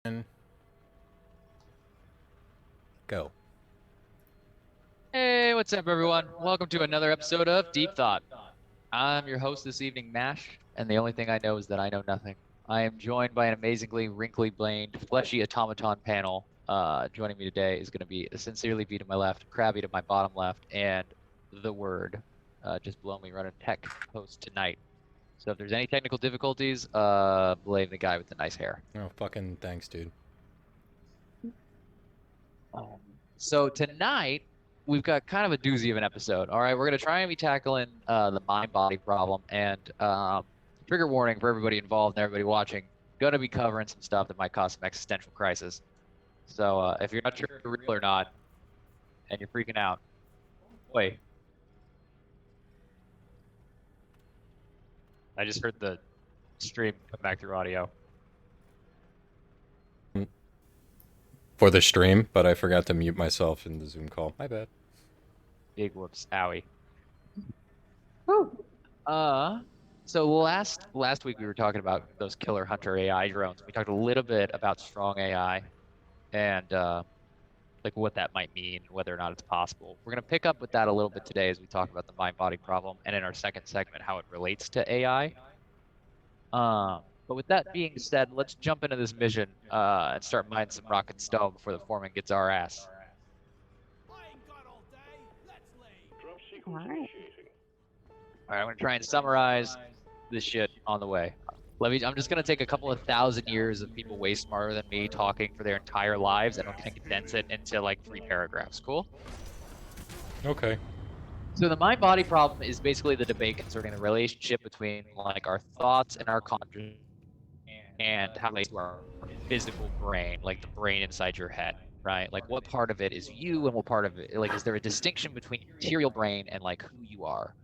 And go. Hey, what's up, everyone? Welcome to another episode of Deep Thought. I'm your host this evening, Mash, and the only thing I know is that I know nothing. I am joined by an amazingly wrinkly-brained, fleshy automaton panel. Joining me today is going to be Sincerely V to my left, Krabby to my bottom left, and the Word, just below me, running tech host tonight. So if there's any technical difficulties, blame the guy with the nice hair. Oh, fucking thanks, dude. So tonight we've got kind of a doozy of an episode. All right, we're gonna try and be tackling the mind-body problem, and trigger warning for everybody involved and everybody watching. Gonna be covering some stuff that might cause some existential crisis. So if you're not sure if you're real or not, and you're freaking out, wait, I just heard the stream come back through audio. For the stream, but I forgot to mute myself in the Zoom call. My bad. Big whoops, owie. Woo. So last week we were talking about those killer hunter AI drones. We talked a little bit about strong AI and like what that might mean, whether or not it's possible. We're gonna pick up with that a little bit today as we talk about the mind-body problem, and in our second segment, how it relates to AI. But with that being said, let's jump into this mission and start mining some rock and stone before the foreman gets our ass. All right. All right, I'm gonna try and summarize this shit on the way. I'm just gonna take a couple of thousand years of people way smarter than me talking for their entire lives, and I'm gonna condense it into like 3 paragraphs. Cool? Okay. So the mind-body problem is basically the debate concerning the relationship between like our thoughts and our consciousness and how they to our physical brain, like the brain inside your head, right? Like what part of it is you and what part of it, like, is there a distinction between your material brain and like who you are?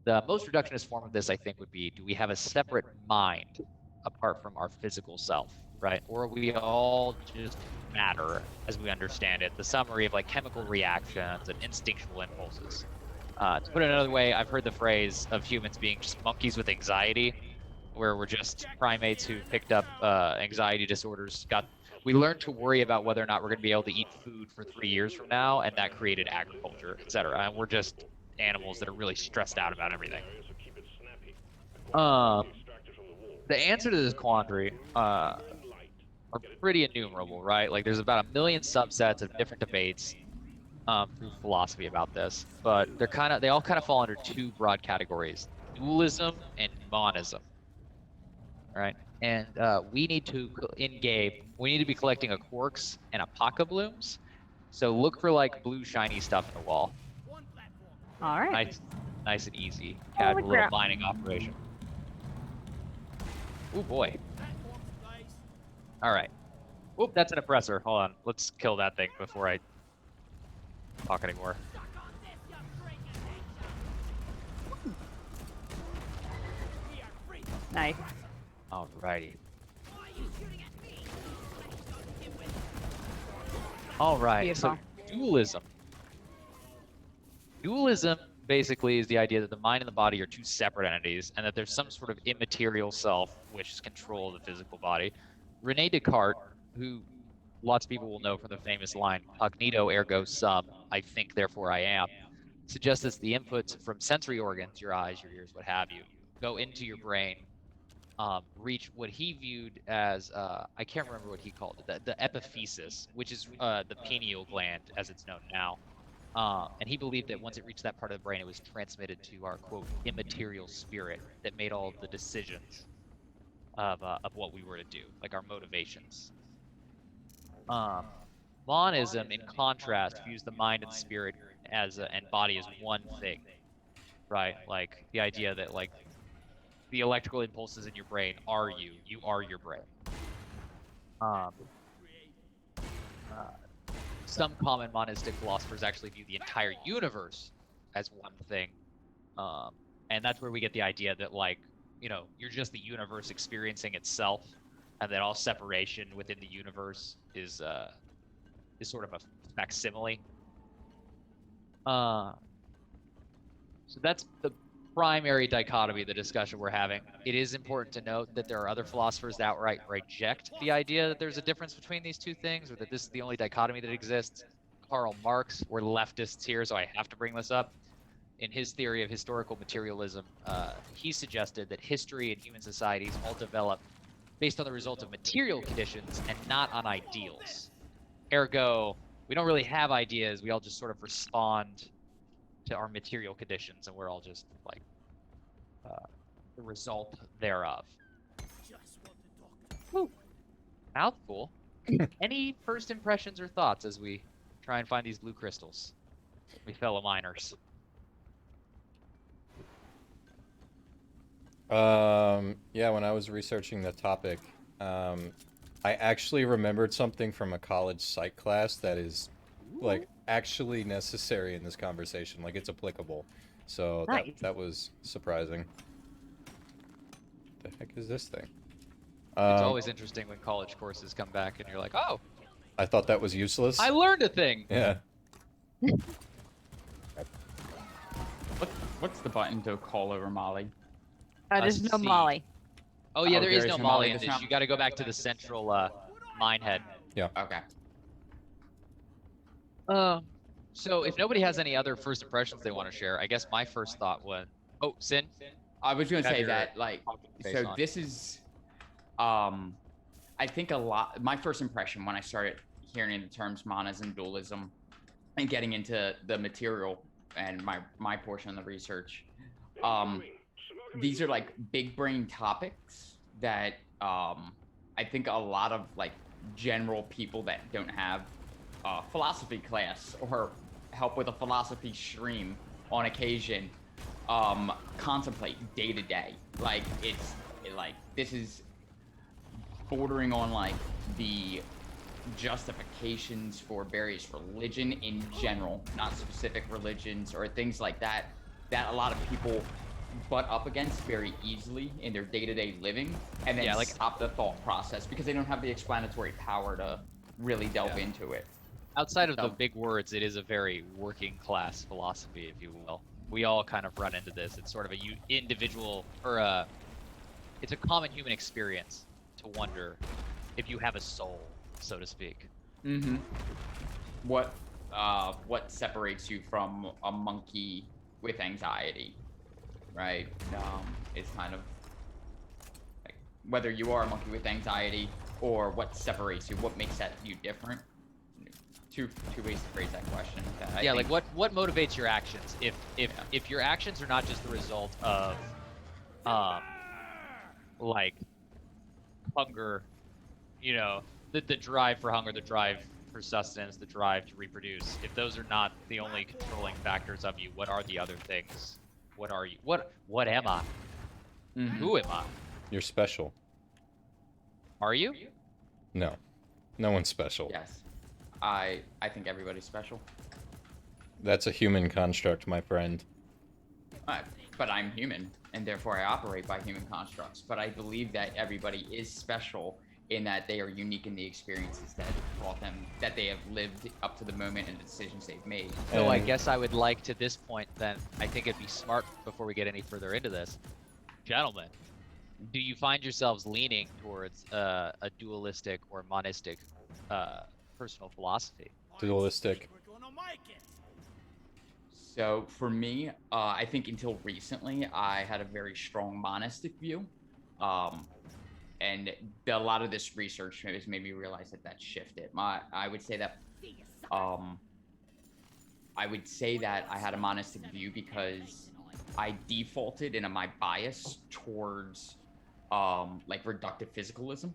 The most reductionist form of this, I think, would be, do we have a separate mind apart from our physical self, right? Or are we all just matter as we understand it, the summary of like chemical reactions and instinctual impulses? To put it another way, I've heard the phrase of humans being just monkeys with anxiety, where we're just primates who picked up anxiety disorders. We learned to worry about whether or not we're going to be able to eat food for 3 years from now, and that created agriculture, etc. And we're just animals that are really stressed out about everything. Um, the answer to this quandary are pretty innumerable, right? Like there's about 1 million subsets of different debates through philosophy about this, but they all kind of fall under 2 broad categories: dualism and monism, right? And we need to we need to be collecting a quarks and a blooms. So look for like blue shiny stuff in the wall. All right. Nice and easy, Holy casual little crap. mining operation. Oh boy. All right. Whoop, that's an oppressor. Hold on, let's kill that thing before I talk anymore. Nice. Alrighty. All right. So dualism. Dualism basically is the idea that the mind and the body are 2 separate entities, and that there's some sort of immaterial self which controls the physical body. Rene Descartes, who lots of people will know from the famous line, "Cognito ergo sum," I think, therefore I am, suggests that the inputs from sensory organs, your eyes, your ears, what have you, go into your brain, reach what he viewed as, I can't remember what he called it, the epiphysis, which is the pineal gland as it's known now. And he believed that once it reached that part of the brain, it was transmitted to our, quote, immaterial spirit that made all of the decisions of what we were to do, like our motivations. Monism, in contrast, views the mind and spirit and body as one thing, right? Like the idea that like the electrical impulses in your brain are you. You are your brain. Um, some common monistic philosophers actually view the entire universe as one thing. And that's where we get the idea that, like, you know, you're just the universe experiencing itself, and that all separation within the universe is sort of a facsimile. So that's the primary dichotomy of the discussion we're having. It is important to note that there are other philosophers that outright reject the idea that there's a difference between these two things, or that this is the only dichotomy that exists. Karl Marx, we're leftists here, so I have to bring this up. In his theory of historical materialism, he suggested that history and human societies all develop based on the result of material conditions and not on ideals. Ergo, we don't really have ideas. We all just sort of respond to our material conditions, and we're all just like the result thereof. Woo. Mouthful. Any first impressions or thoughts as we try and find these blue crystals, we fellow miners? Yeah, when I was researching the topic, I actually remembered something from a college psych class that is, like, actually necessary in this conversation. Like, it's applicable. So Nice. that was surprising. The heck is this thing? It's always interesting when college courses come back and you're like, oh, I thought that was useless. I learned a thing. Yeah. What's the button to call over Molly? There's no C. Molly. Oh yeah, Oh, there is no Molly in this this. now? You got to go back to the central mine head. Okay. So if nobody has any other first impressions they want to share, I guess my first thought was, oh, Sin. I was gonna Have say your that, like, face so on. this is, I think my first impression when I started hearing the terms monism, dualism, and getting into the material and my portion of the research, these are like big brain topics that I think a lot of like general people that don't have a philosophy class or help with a philosophy stream on occasion contemplate day to day. Like this is bordering on like the justifications for various religion in general, not specific religions or things like that, that a lot of people butt up against very easily in their day-to-day living, and then stop the thought process because they don't have the explanatory power to really delve into it. Outside of the big words, it is a very working class philosophy, if you will. We all kind of run into this. It's sort of a individual, or it's a common human experience to wonder if you have a soul, so to speak. Mm-hmm. What separates you from a monkey with anxiety, right? It's kind of like whether you are a monkey with anxiety or what separates you, what makes that you different. Two ways to phrase that question. Yeah, like what motivates your actions? If your actions are not just the result of like hunger, you know, the drive for hunger, the drive for sustenance, the drive to reproduce, if those are not the only controlling factors of you, what are the other things? What are you? What am I? Mm-hmm. Who am I? You're special. Are you? No. No one's special. Yes. I think everybody's special. That's a human construct, my friend. But I'm human, and therefore I operate by human constructs. But I believe that everybody is special in that they are unique in the experiences that brought them, that they have lived up to the moment and the decisions they've made. So I guess I would like to this point then, I think it'd be smart before we get any further into this. Gentlemen, do you find yourselves leaning towards a dualistic or monistic personal philosophy? Dualistic. So for me, I think until recently, I had a very strong monistic view. And a lot of this research has made me realize that shifted. I would say that I had a monistic view because I defaulted into my bias towards like reductive physicalism.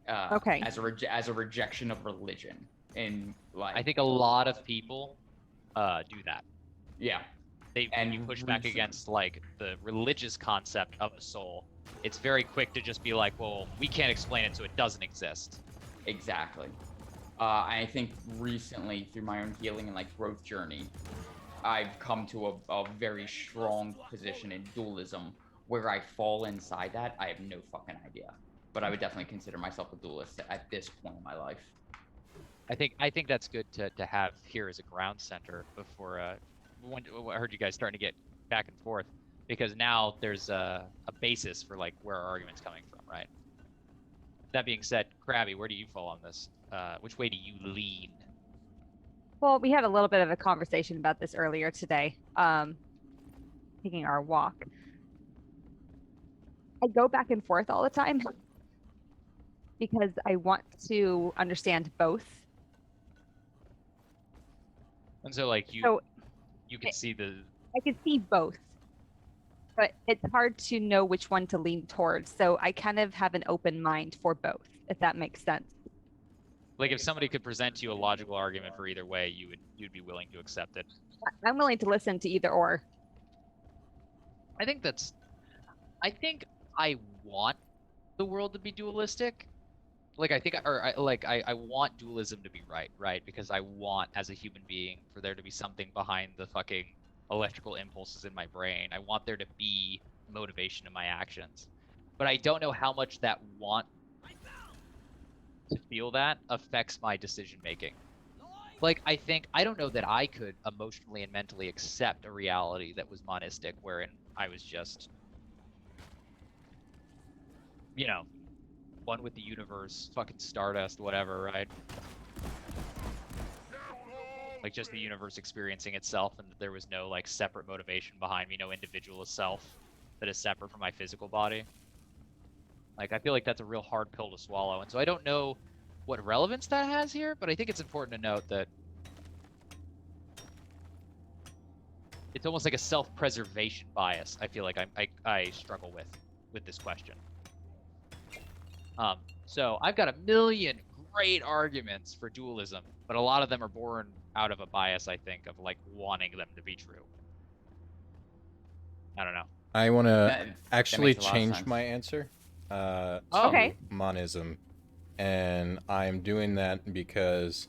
Okay. As a rejection of religion, and like I think a lot of people do that. Yeah. And you push back against like the religious concept of the soul, it's very quick to just be like, well, we can't explain it, so it doesn't exist. Exactly. I think recently, through my own healing and like growth journey, I've come to a very strong position in dualism. Where I fall inside that, I have no fucking idea. But I would definitely consider myself a dualist at this point in my life. I think that's good to have here as a ground center before I heard you guys starting to get back and forth. because now there's a basis for like where our argument's coming from, right? That being said, Krabby, where do you fall on this? Which way do you lean? Well, we had a little bit of a conversation about this earlier today, taking our walk. I go back and forth all the time because I want to understand both. And so like you So can see the I can see both, but it's hard to know which one to lean towards. So I kind of have an open mind for both, if that makes sense. like if somebody could present to you a logical argument for either way, you'd be willing to accept it. I'm willing to listen to either or. I think I want the world to be dualistic. Like I want dualism to be right? Because I want, as a human being, for there to be something behind the fucking electrical impulses in my brain. I want there to be motivation in my actions. But I don't know how much that want to feel that affects my decision making. Like, I don't know that I could emotionally and mentally accept a reality that was monistic, wherein I was just, you know, one with the universe, fucking stardust, whatever, right? Like, just the universe experiencing itself, and that there was no, like, separate motivation behind me, no individual self that is separate from my physical body. Like, I feel like that's a real hard pill to swallow, and so I don't know what relevance that has here, but I think it's important to note that it's almost like a self-preservation bias. I feel like I struggle with this question. So I've got a million great arguments for dualism, but a lot of them are born out of a bias, I think, of like wanting them to be true. I don't know. I want to actually makes a lot of change sense. my answer to Okay. monism, and I'm doing that because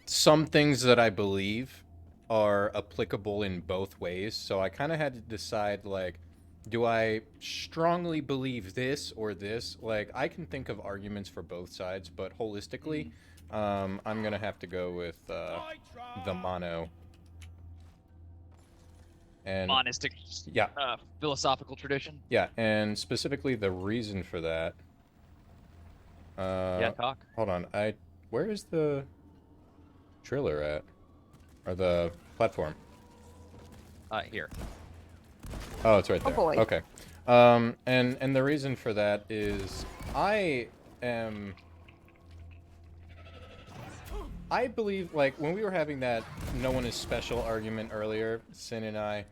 some things that I believe are applicable in both ways. So I kind of had to decide, like, do I strongly believe this or this? Like, I can think of arguments for both sides, but holistically, I'm gonna have to go with the mono. And Monistic, yeah, philosophical tradition. yeah, and specifically the reason for that. Yeah, talk. Hold on, where is the trailer at, or the platform? Here. Oh, it's right Oh, there. boy. Okay. And the reason for that is I believe, like, when we were having that no one is special argument earlier, Sin and I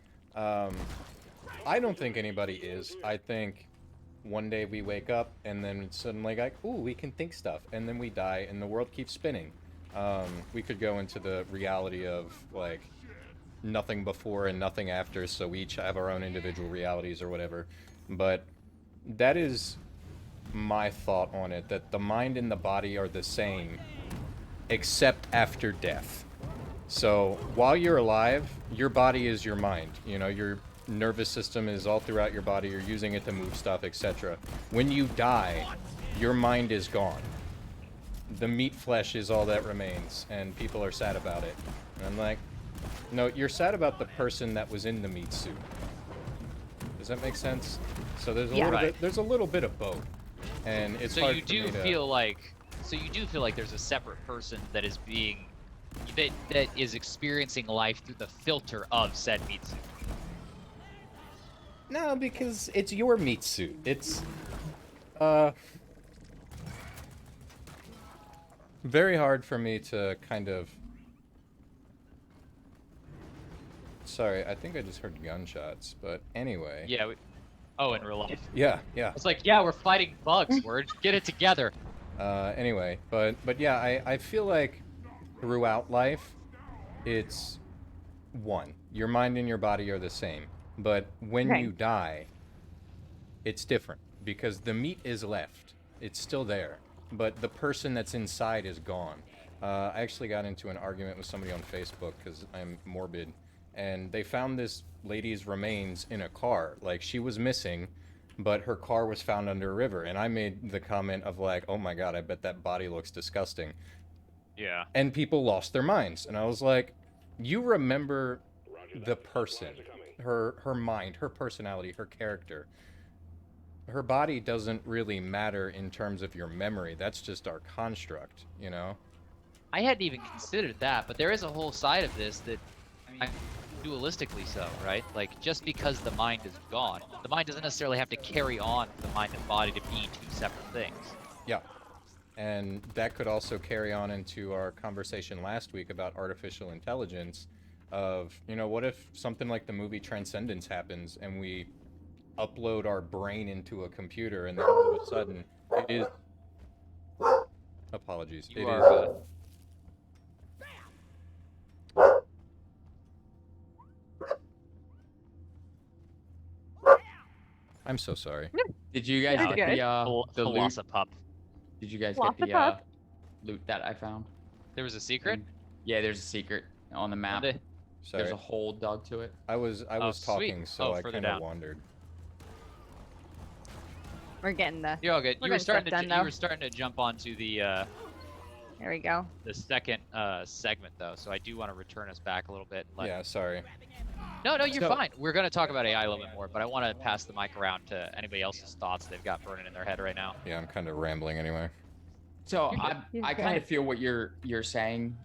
don't think anybody is. I think one day we wake up and then suddenly, like, ooh, we can think stuff, and then we die and the world keeps spinning. We could go into the reality of, like, nothing before and nothing after, so we each have our own individual realities or whatever. But that is my thought on it, that the mind and the body are the same, except after death. So while you're alive, your body is your mind. You know, your nervous system is all throughout your body. You're using it to move stuff, etc. When you die, your mind is gone. The meat flesh is all that remains, and people are sad about it. And I'm like, no, you're sad about the person that was in the meat suit. Does that make sense? So there's a Yeah. little Right. bit. There's a little bit of both, and it's So hard you for do me to... feel like there's a separate person that is being that is experiencing life through the filter of said meat suit. No, because it's your meat suit. It's very hard for me to kind of... Sorry, I think I just heard gunshots, but anyway. Yeah. Oh, in real life. Yeah, yeah. It's like, yeah, we're fighting bugs. Word, get it together. Anyway, but yeah, I feel like throughout life, it's one. Your mind and your body are the same. But when Okay. you die, it's different, because the meat is left. It's still there, but the person that's inside is gone. I actually got into an argument with somebody on Facebook, because I'm morbid, and they found this lady's remains in a car. Like, she was missing, but her car was found under a river, and I made the comment of, like, oh my god, I bet that body looks disgusting. Yeah. And people lost their minds, and I was like, you remember the person, her mind, her personality, her character. Her body doesn't really matter in terms of your memory. That's just our construct, you know? I hadn't even considered that, but there is a whole side of this that, I mean, dualistically so, right? Like, just because the mind is gone, the mind doesn't necessarily have to carry on the mind and body to be two separate things. Yeah. And that could also carry on into our conversation last week about artificial intelligence of, you know, what if something like the movie Transcendence happens and we upload our brain into a computer and then all of a sudden it is... Apologies. You It are, is... I'm so sorry. Did you guys You're get good. the loot? Philosophup. Did you guys get the Philosophup. loot that I found? There was a secret? Yeah, there's a secret on the map. They- Sorry. There's a hole dug to it. I was Oh, sweet. talking, so Oh, I further kind of down. wandered. We're getting the. You're all good. We're You were getting starting to stuff done, you though. were starting to jump onto the There we go. second segment though, so I do want to return us back a little bit. And let... Yeah, sorry. No, you're So- fine. We're going to talk about AI a little bit more, but I want to pass the mic around to anybody else's thoughts they've got burning in their head right now. Yeah, I'm kind of rambling anyway. So You're good. You're I kind of good. feel what you're saying,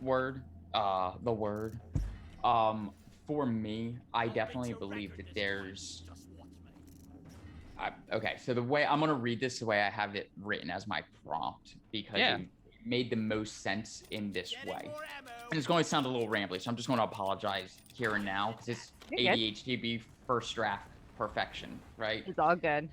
the word. For me, I definitely believe that there's. Okay, so the way I'm gonna read this the way I have it written as my prompt because Yeah. it made the most sense in this way. And it's going to sound a little rambly, so I'm just going to apologize here and now because it's You're good. ADHD first draft perfection, right? It's all good.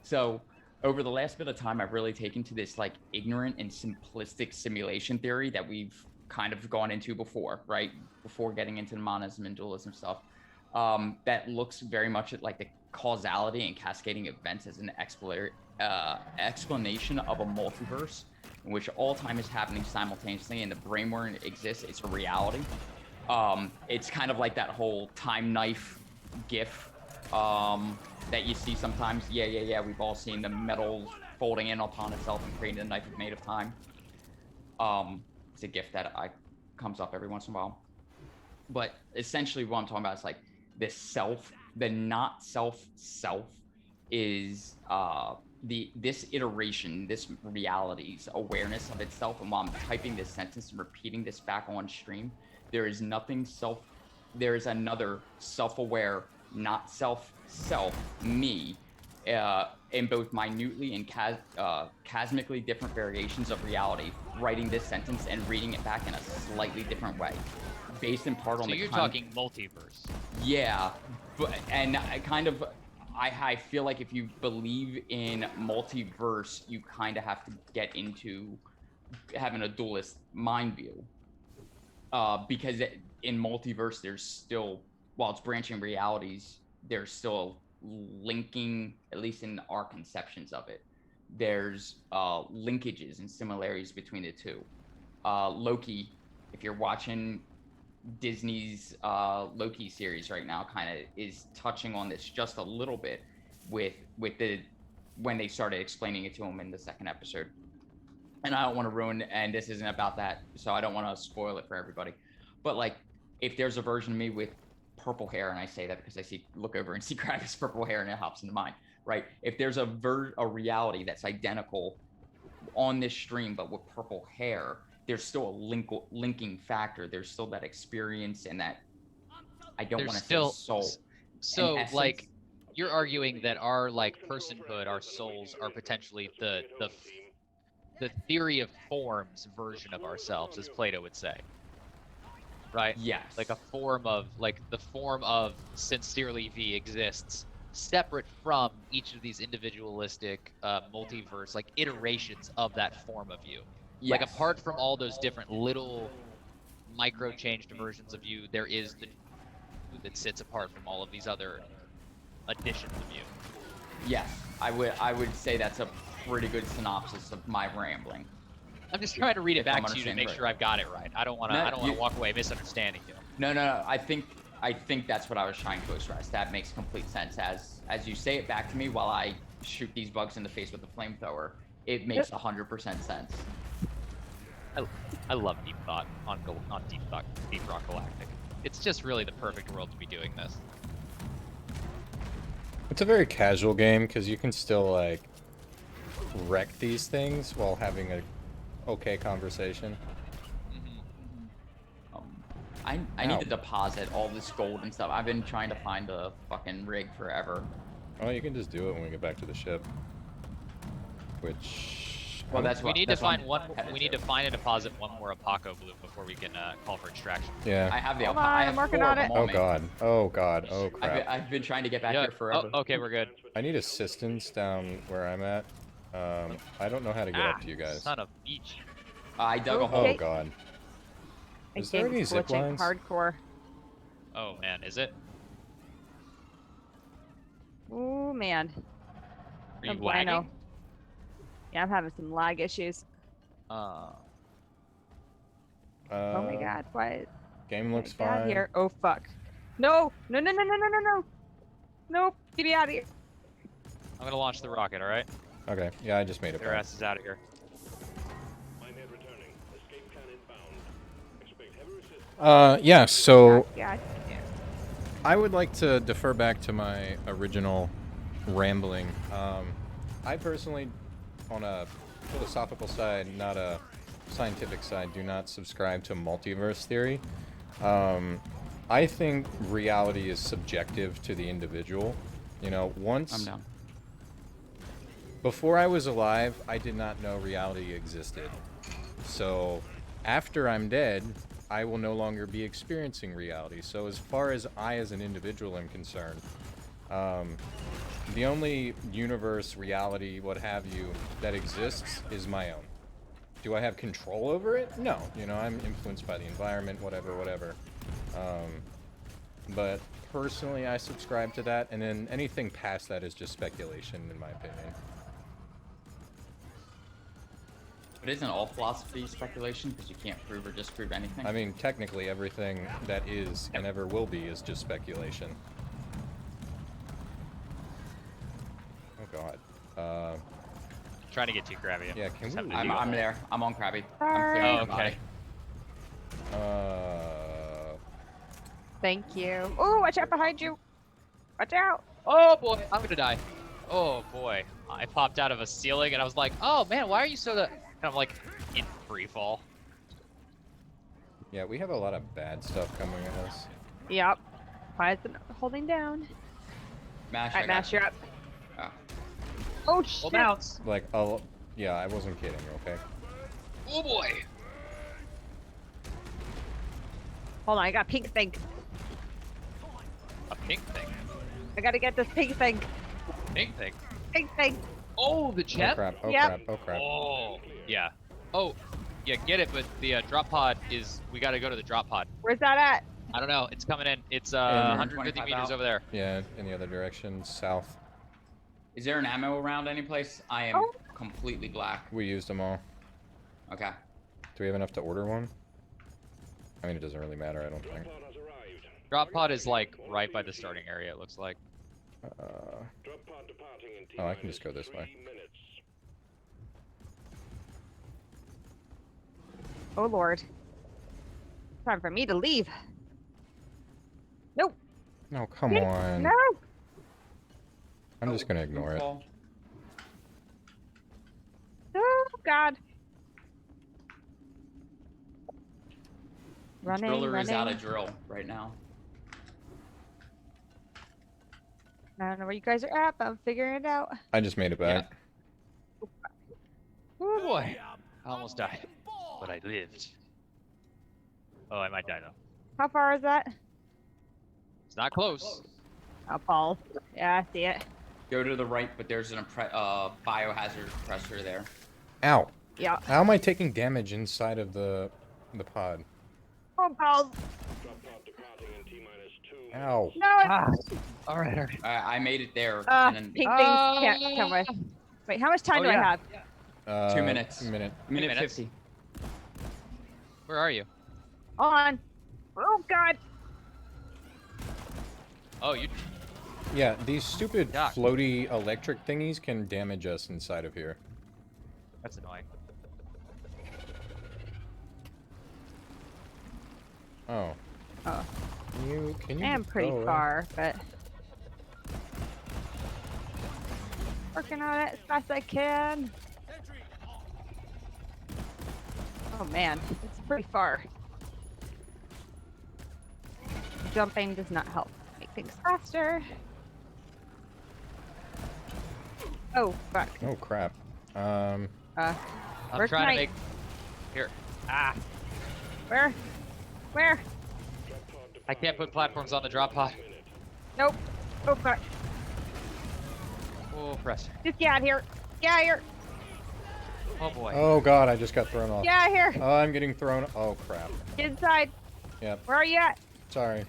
So over the last bit of time, I've really taken to this like ignorant and simplistic simulation theory that we've kind of gone into before, right? Before getting into the monism and dualism stuff. That looks very much at like the causality and cascading events as an explanation of a multiverse in which all time is happening simultaneously and the brain where it exists, it's a reality. It's kind of like that whole time knife gif that you see sometimes. Yeah. We've all seen the metal folding in upon itself and creating a knife made of time. It's a gif that comes up every once in a while. But essentially what I'm talking about is like this self, the not self is this iteration, this reality's awareness of itself. And while I'm typing this sentence and repeating this back on stream, there is another self-aware, not self, me, in both minutely and cosmically different variations of reality, writing this sentence and reading it back in a slightly different way, based in part on So the you're talking multiverse. Yeah, and I feel like if you believe in multiverse, you kind of have to get into having a dualist mind view. Because in multiverse, there's still, while it's branching realities, there's still linking, at least in our conceptions of it, there's linkages and similarities between the two. Loki, if you're watching Disney's Loki series right now, kind of is touching on this just a little bit with the when they started explaining it to him in the second episode. And I don't want to ruin, and this isn't about that, so I don't want to spoil it for everybody. But like, if there's a version of me with purple hair, and I say that because look over and see Kravis purple hair, and it hops into mind, right? If there's a reality that's identical on this stream but with purple hair, there's still a linking factor. There's still that experience and that, I don't want to say soul. So In essence, like, you're arguing that our like personhood, our souls, are potentially the theory of forms version of ourselves, as Plato would say, right? yes, Like the form of sincerely V exists separate from each of these individualistic multiverse, like iterations of that form of you. Like yes. apart from all those different little micro changed versions of you, there is the you that sits apart from all of these other additions of you. Yes, I would say that's a pretty good synopsis of my rambling. I'm just trying to read it If I'm back to you to understanding make right. sure I've got it right. I don't want to. No, I don't want you- to walk away misunderstanding you. No. I think that's what I was trying to express. That makes complete sense. As you say it back to me while I shoot these bugs in the face with the flamethrower, it makes 100% sense. I love deep thought on Deep Rock Galactic. it's just really the perfect world to be doing this. It's a very casual game because you can still like wreck these things while having a okay conversation. I need to deposit all this gold and stuff. I've been trying to find a fucking rig forever. Oh, you can just do it when we get back to the ship. Which... Well, that's We what need to that's what find I'm one. headed We need to find and deposit one more Apaco blue before we can call for extraction. Yeah. I have the. Hold I on, have I'm working 4 on of it. them Oh on me. god. Oh god. Oh crap. I've been trying to get back Yeah. here forever. Oh, okay, we're good. I need assistance down where I'm at. I don't know how to get up to you guys. Son of beach. I dug a Okay. hole. Oh god. My Is there game's any zip glitching lines? hardcore. Oh man, is it? Oh man. Are No you bueno. lagging? Yeah, I'm having some lag issues. Uh, Oh my god, why? Game looks Get out fine. here. Oh fuck. No! No, no, no, no, no, no, no! Nope! Get me out of here! I'm gonna launch the rocket. All right. Okay. Yeah, I just made it Their back. ass is out of here. Yeah, so God. I would like to defer back to my original rambling. I personally, on a philosophical side, not a scientific side, do not subscribe to multiverse theory. I think reality is subjective to the individual. You know, I'm down. before I was alive, I did not know reality existed. So, after I'm dead, I will no longer be experiencing reality. So as far as I as an individual am concerned, the only universe, reality, what have you, that exists is my own. Do I have control over it? No. You know, I'm influenced by the environment, whatever. But personally, I subscribe to that, and then anything past that is just speculation, in my opinion. But isn't all philosophy speculation because you can't prove or disprove anything? I mean, technically, everything that is and ever will be is just speculation. Oh god. Trying to get too crabby. Yeah, can Just we having to I'm, do it. I'm there. I'm on Krabby. I'm Sorry. clearing Oh, the body. okay. Thank you. Oh, watch out behind you! Watch out! Oh boy, I'm gonna die. Oh boy, I popped out of a ceiling and I was like, oh man, why are you so kind of like in free fall? Yeah, we have a lot of bad stuff coming at us. Yep. Why is it holding down? Mash, Alright, Mash, you're up. Oh. Oh Well, shit! bounce. Like, oh, yeah, I wasn't kidding, okay? Oh boy. Hold on, I got pink thing. A pink thing. I gotta get this pink thing. Pink thing. Pink thing. Oh, the Oh jet. crap, oh Yep. crap, oh crap. Oh, yeah. Oh, yeah, get it, but the drop pod is, we gotta go to the drop pod. Where's that at? I don't know, it's coming in. It's And 150 25 meters out. over there. Yeah, in the other direction, south. Is there an ammo around any place? I am Oh. completely black. We used them all. Okay. Do we have enough to order one? I mean, it doesn't really matter, I don't think. Drop pod is like right by the starting area, it looks like. Oh, I can just go this way. Oh lord. Time for me to leave. Nope. No, come on. No. I'm just gonna ignore it. Fall. Oh god. The Running, driller is out running. of drill right now. I don't know where you guys are at, but I'm figuring it out. I just made it back. Oh boy. I almost died, but I lived. Oh, I might die though. How far is that? It's not close. Oh, balls. Yeah, I see it. Go to the right, but there's an biohazard compressor there. Ow. Yeah. How am I taking damage inside of the pod? Oh, balls. Ow. No, it's... All right. I made it there. Ah, and then pink things can't come with. Wait, how much time Oh, do I yeah. have? 2 minutes. A minute. minute minutes. 50. Where are you? On. Oh, God. Oh, you. Yeah, these stupid Doc. floaty electric thingies can damage us inside of here. That's annoying. Oh. Oh. Can you? I am pretty go away? far, but working on it as fast as I can. Oh man, it's pretty far. Jumping does not help make things faster. Oh fuck. Oh crap. I'm Where's trying my- to make. Here. Ah. Where? Where? I can't put platforms on the drop pod. Nope. Oh fuck. Oh, press. Just get out of here. Get out of here. Oh boy. Oh god, I just got thrown off. Get out of here. Oh, I'm getting thrown. Oh crap. Get inside. Yep. Where are you at? Sorry.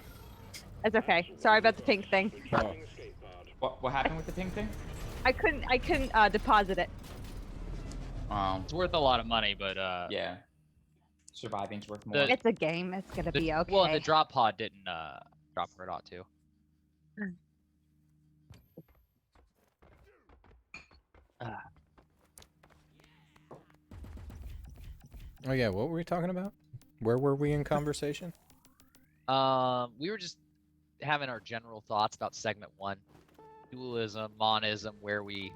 It's okay. Sorry about the pink thing. Oh. What happened with the ping thing? I couldn't deposit it. It's worth a lot of money, but Yeah. Surviving's worth more. It's a game. It's gonna be okay. Well, and the drop pod didn't drop for it ought to. Oh yeah, what were we talking about? Where were we in conversation? We were just having our general thoughts about segment 1, dualism, monism, where we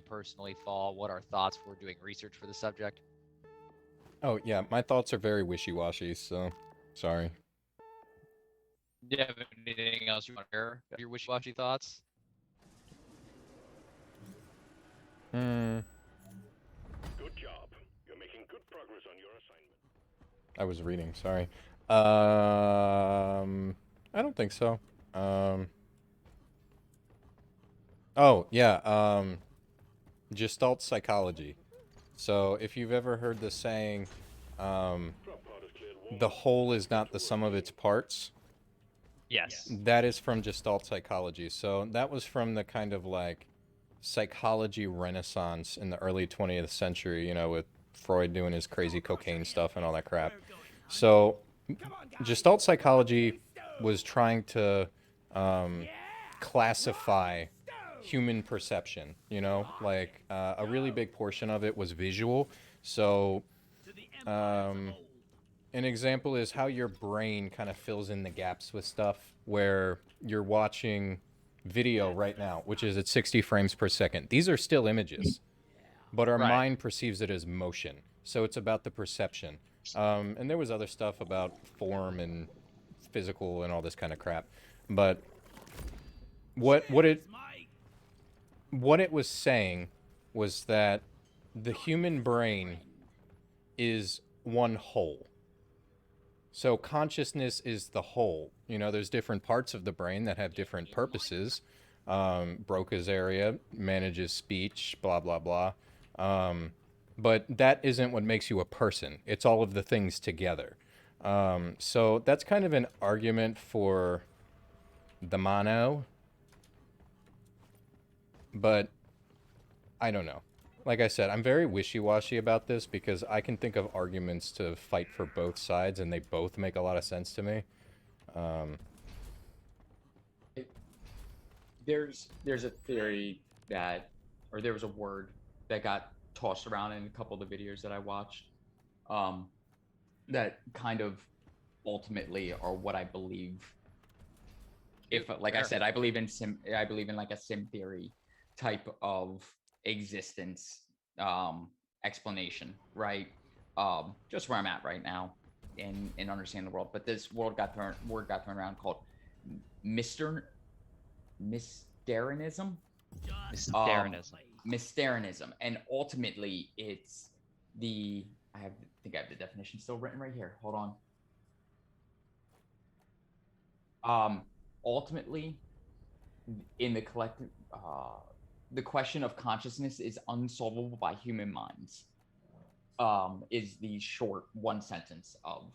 personally fall, what our thoughts were doing research for the subject. Oh yeah, my thoughts are very wishy-washy, so sorry. Do you have anything else you want to share? Your wishy-washy thoughts? Hmm. Good job. You're making good progress on your assignment. I was reading, sorry. I don't think so. Oh, yeah, Gestalt psychology. So, if you've ever heard the saying, the whole is not the sum of its parts, Yes. that is from Gestalt psychology. So, that was from the kind of like psychology renaissance in the early 20th century, you know, with Freud doing his crazy cocaine stuff and all that crap. So, Gestalt psychology was trying to classify human perception, you know, like a really big portion of it was visual. So, an example is how your brain kind of fills in the gaps with stuff where you're watching video right now, which is at 60 frames per second. These are still images, but our Right. mind perceives it as motion. So it's about the perception. And there was other stuff about form and physical and all this kind of crap. But what it was saying was that the human brain is one whole. So consciousness is the whole. You know, there's different parts of the brain that have different purposes. Broca's area manages speech, blah, blah, blah. But that isn't what makes you a person. It's all of the things together. So that's kind of an argument for the mono. But I don't know. Like I said, I'm very wishy-washy about this because I can think of arguments to fight for both sides, and they both make a lot of sense to me. There's a theory that, or there was a word that got tossed around in a couple of the videos that I watched, that kind of ultimately are what I believe. If, like I Fair. said, I believe in like a sim theory type of existence explanation, right? Just where I'm at right now in understanding the world. But this word got thrown around called Mysterianism. Mysterianism, and ultimately it's the I think I have the definition still written right here. Hold on. Ultimately, in the collective, the question of consciousness is unsolvable by human minds. Is the short one sentence of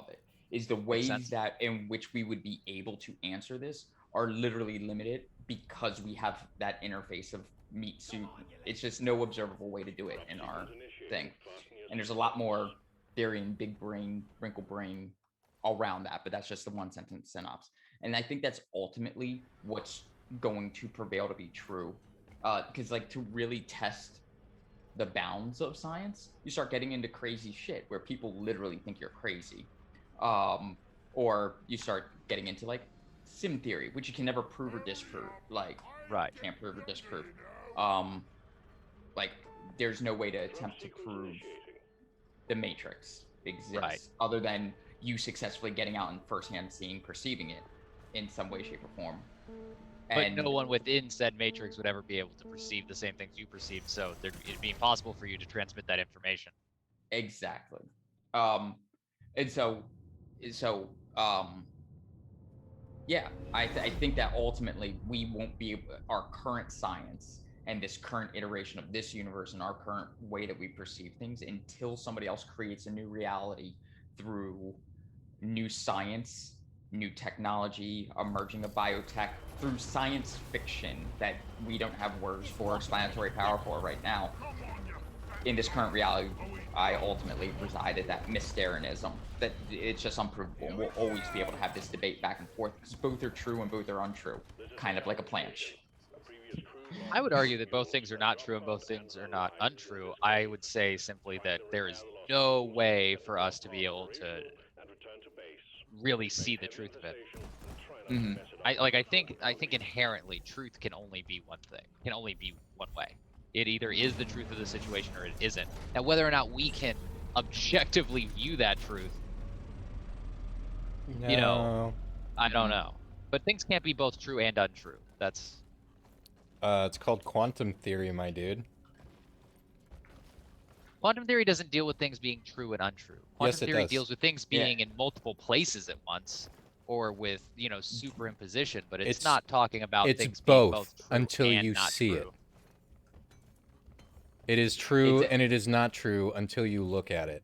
it. Is the ways sense. that in which we would be able to answer this are literally limited because we have that interface of meat suit. It's just no observable way to do it in our thing. And there's a lot more theory and big brain, wrinkle brain around that, but that's just the one sentence synopsis. And I think that's ultimately what's going to prevail to be true. Because like to really test the bounds of science, you start getting into crazy shit where people literally think you're crazy. Or you start getting into like sim theory, which you can never prove or disprove. Like, Right. can't prove or disprove. Like, there's no way to attempt to prove the Matrix exists Right. other than you successfully getting out and firsthand seeing, perceiving it in some way, shape, or form. But And no one within said matrix would ever be able to perceive the same things you perceived, so it'd be impossible for you to transmit that information. exactly. And so, so, yeah, I think that ultimately we won't be our current science and this current iteration of this universe and our current way that we perceive things until somebody else creates a new reality through new science, new technology, emerging of biotech, through science fiction that we don't have words for, explanatory power for right now. In this current reality, I ultimately reside at that Mysterianism, that it's just unprovable. And we'll always be able to have this debate back and forth because both are true and both are untrue, kind of like a planche. I would argue that both things are not true and both things are not untrue. I would say simply that there is no way for us to be able to really see the truth of it. Mm-hmm. I think inherently truth can only be one thing, can only be one way. It either is the truth of the situation or it isn't. Now, whether or not we can objectively view that truth, No. you know, I don't know. But things can't be both true and untrue. That's It's called quantum theory, my dude. quantum theory doesn't deal with things being true and untrue. Quantum Yes, it theory does. deals with things being in multiple places at once, or with superimposition. But it's not talking about It's things being both both true until and you not see true. it. It is true It's a- and it is not true until you look at it.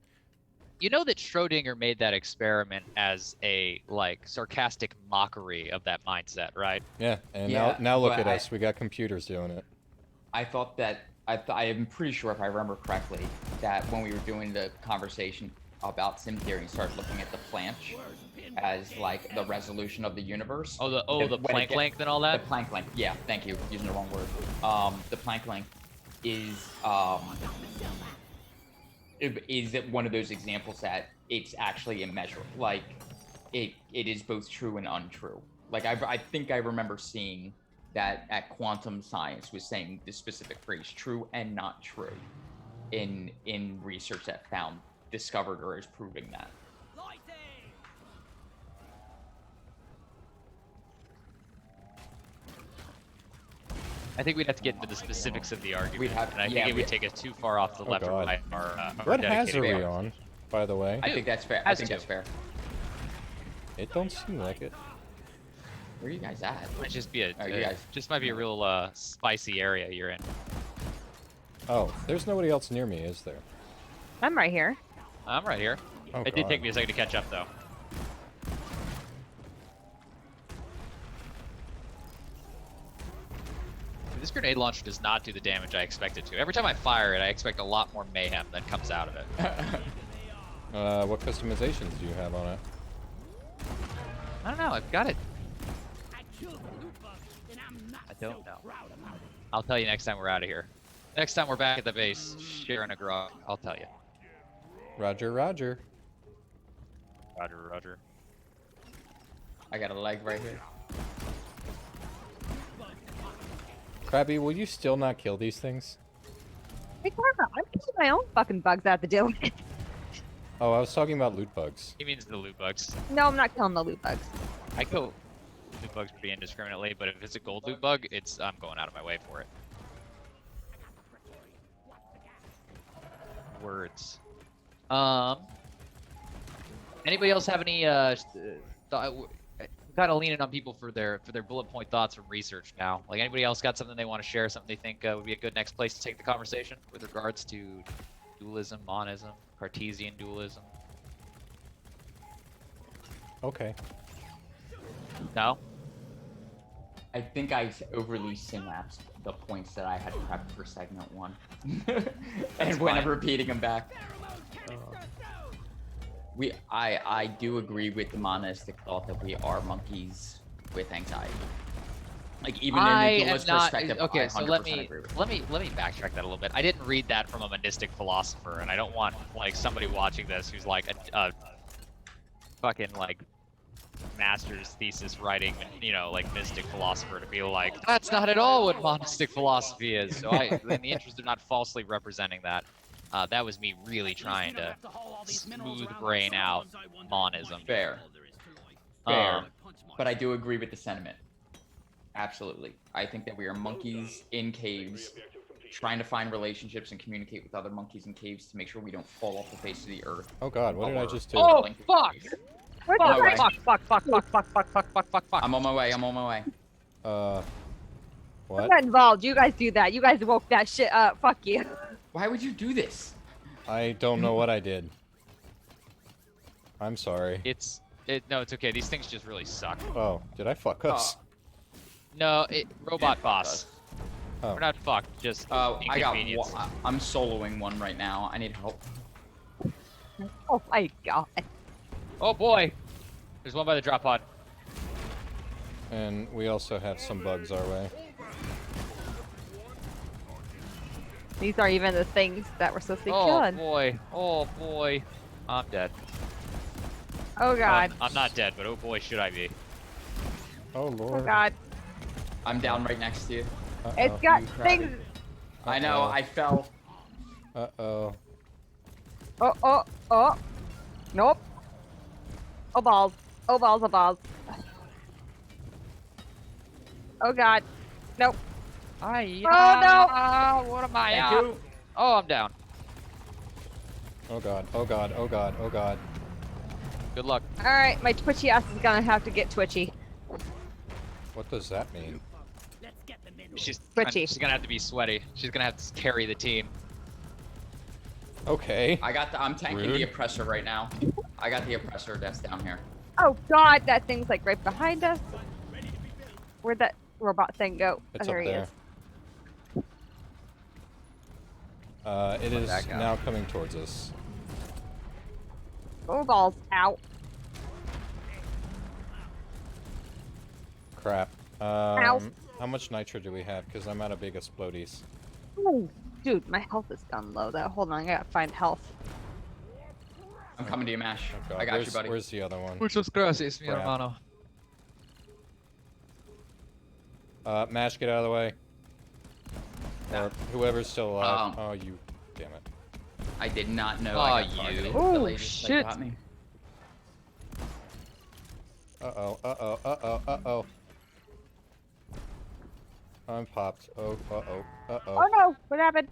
You know that Schrodinger made that experiment as a sarcastic mockery of that mindset, right? Yeah, and Yeah, now look but at us. We got computers doing it. I thought that I am pretty sure if I remember correctly that when we were doing the conversation about sim theory and started looking at the planche as like the resolution of the universe. The when it Planck get- length and all that. The Planck length. Yeah, thank you. Using the wrong word. The Planck length is one of those examples that it's actually immeasurable. Like it is both true and untrue. Like I think I remember seeing that at quantum science was saying this specific phrase, true and not true, in research that discovered or is proving that. I think we'd have to get into the specifics of the argument. have- and I yeah, think it would we- take us too far off the left or God. right of our What dedicated hazard are we conversation. on, by the way? I Dude, think that's fair. has I think to. that's fair. It don't seem like it. Where are you guys at? Might just be Oh, you guys- just might be a real spicy area you're in. Oh, there's nobody else near me, is there? I'm right here. I'm right here. Oh, It did God. take me a second to catch up, though. This grenade launcher does not do the damage I expect it to. Every time I fire it, I expect a lot more mayhem that comes out of it. What customizations do you have on it? I don't know. I've got it. I don't know. I'll tell you next time we're out of here. Next time we're back at the base, sharing a grog, I'll tell you. Roger, roger. Roger, roger. I got a leg right here. Krabby, will you still not kill these things? Hey, Karma, I'm killing my own fucking bugs out the deal with it. Oh, I was talking about loot bugs. He means the loot bugs. No, I'm not killing the loot bugs. I kill loot bugs pretty indiscriminately, but if it's a gold loot bug, I'm going out of my way for it. Words. Anybody else have any kind of leaning on people for their bullet point thoughts from research now? Like, anybody else got something they want to share, something they think would be a good next place to take the conversation with regards to dualism, monism, Cartesian dualism? Okay. No? I think I overly synapsed the points that I had prepped for segment 1. And when I'm fine. repeating them back. I do agree with the monistic thought that we are monkeys with anxiety. Like even in I the am dualist not perspective, okay. I 100% So let me agree with backtrack that a little bit. I didn't read that from a monistic philosopher, and I don't want like somebody watching this who's like a fucking like master's thesis writing, you know, like mystic philosopher to be like, that's not at all what monistic philosophy is. So I, in the interest of not falsely representing that, that was me really trying to smooth brain out monism. Fair. Fair. But I do agree with the sentiment. Absolutely. I think that we are monkeys in caves trying to find relationships and communicate with other monkeys in caves to make sure we don't fall off the face of the earth. Oh god, what did I just do? Oh, fuck! Where's Oh, the right. Fuck, fuck, fuck, fuck, fuck, fuck, fuck, fuck, fuck, fuck. I'm on my way. I'm on my way. I'm What? not involved. You guys do that. You guys woke that shit up. Fuck you. Why would you do this? I don't know what I did. I'm sorry. No, it's okay. These things just really suck. Oh, did I fuck us? No, robot Yeah, boss. Oh. We're not fucked, just I got inconvenience. one. I'm soloing one right now. I need help. Oh my god. Oh boy! There's one by the drop pod. And we also have some bugs our way. These are even the things that we're supposed to be Oh killing. boy! Oh boy! I'm dead. Oh god. I'm not dead, but oh boy, should I be. Oh Oh lord. god. I'm down right next to you. Uh-oh. It's got you crabby. things. I know. Uh-oh. I fell. Uh-oh. Oh. Nope. Oh balls. Oh balls. Oh balls. Oh god. Nope. Oh no! What am I? Thank you. Oh, I'm down. Oh god. Oh god. Oh god. Oh god. Good luck. All right, my twitchy ass is gonna have to get twitchy. What does that mean? She's Twitchy. She's gonna have to be sweaty. She's gonna have to carry the team. Okay. I'm tanking Rude. the oppressor right now. I got the oppressor that's down here. Oh god, that thing's like right behind us. Where'd that robot thing go? It's there up he there. is. It is that guy. now coming towards us. Oh balls. Ow. Crap. Ow. How much nitro do we have? Because I'm out of big explodies. Ooh, dude, my health is gone low. Though, hold on, I gotta find health. I'm coming to you, Mash. Oh god. I got where's, you, buddy. Where's the other one? Muchas gracias, mi Crap. hermano. Mash, get out of the way. Or whoever's still alive. Oh, you. Damn it. I did not know Aw, I got you. targeted. Oh, The lady just, like, shit. got me. Uh-oh. Uh-oh. Uh-oh. Uh-oh. I'm popped. Oh, uh-oh. Uh-oh. Oh no, what happened?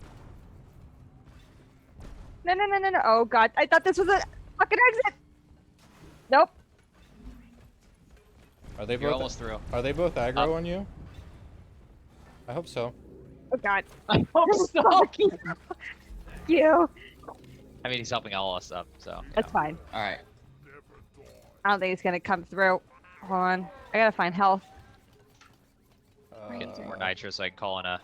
No. Oh god, I thought this was a fucking exit. Nope. Are they You're both almost through. Are they both aggro on you? I hope so. Oh god. I hope so. Fuck you. I mean, he's helping all us up, so. That's fine. All right. I don't think it's gonna come through. Hold on. I gotta find health. Get some more nitro so I can call in a.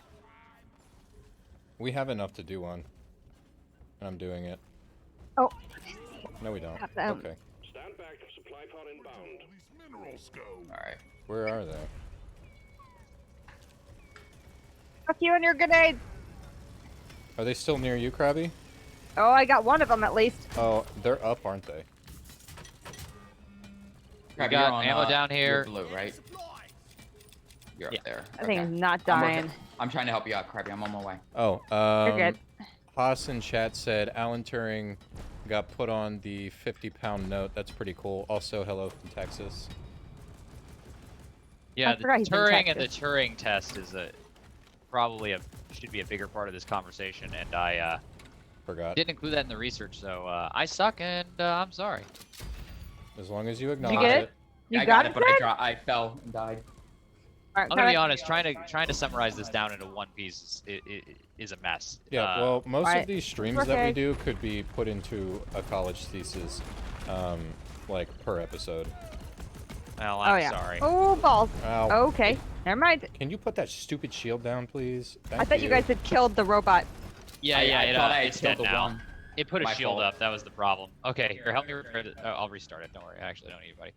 We have enough to do one. And I'm doing it. Oh. No, we don't. Have them. Okay. Stand back. Supply pod inbound. All right. Where are they? Fuck you and your grenades. Are they still near you, Krabby? Oh, I got one of them at least. Oh, they're up, aren't they? Crab, got you're on, ammo down you're here. blue, right? You're Yeah. up there. I think Okay. he's not I'm working. dying. I'm trying to help you out, Krabby. I'm on my way. Oh, You're good. Haas in chat said Alan Turing got put on the 50-pound note. That's pretty cool. Also, hello from Texas. Yeah, I the forgot he's in Turing and the Texas. Turing test is should be a bigger part of this conversation, and I Forgot. didn't include that in the research, so I suck, and I'm sorry. As long as you acknowledge get it? it. You I got it, it, but Zach? I fell and died. Alright, I'm gonna be Kevin. honest. Trying to summarize this down into one piece is a mess. Yeah, well, most Alright. of these streams It's that we okay. do could be put into a college thesis, like per episode. Well, Oh I'm yeah. sorry. Oh balls. Ow. Okay. Never mind. Can you put that stupid shield down, please? I thought you guys had killed the robot. Yeah, I thought I had it's killed dead the now. one. It put a My shield fault. up. That was the problem. Okay, here, help me. I'll restart it. Don't worry. I actually don't need anybody.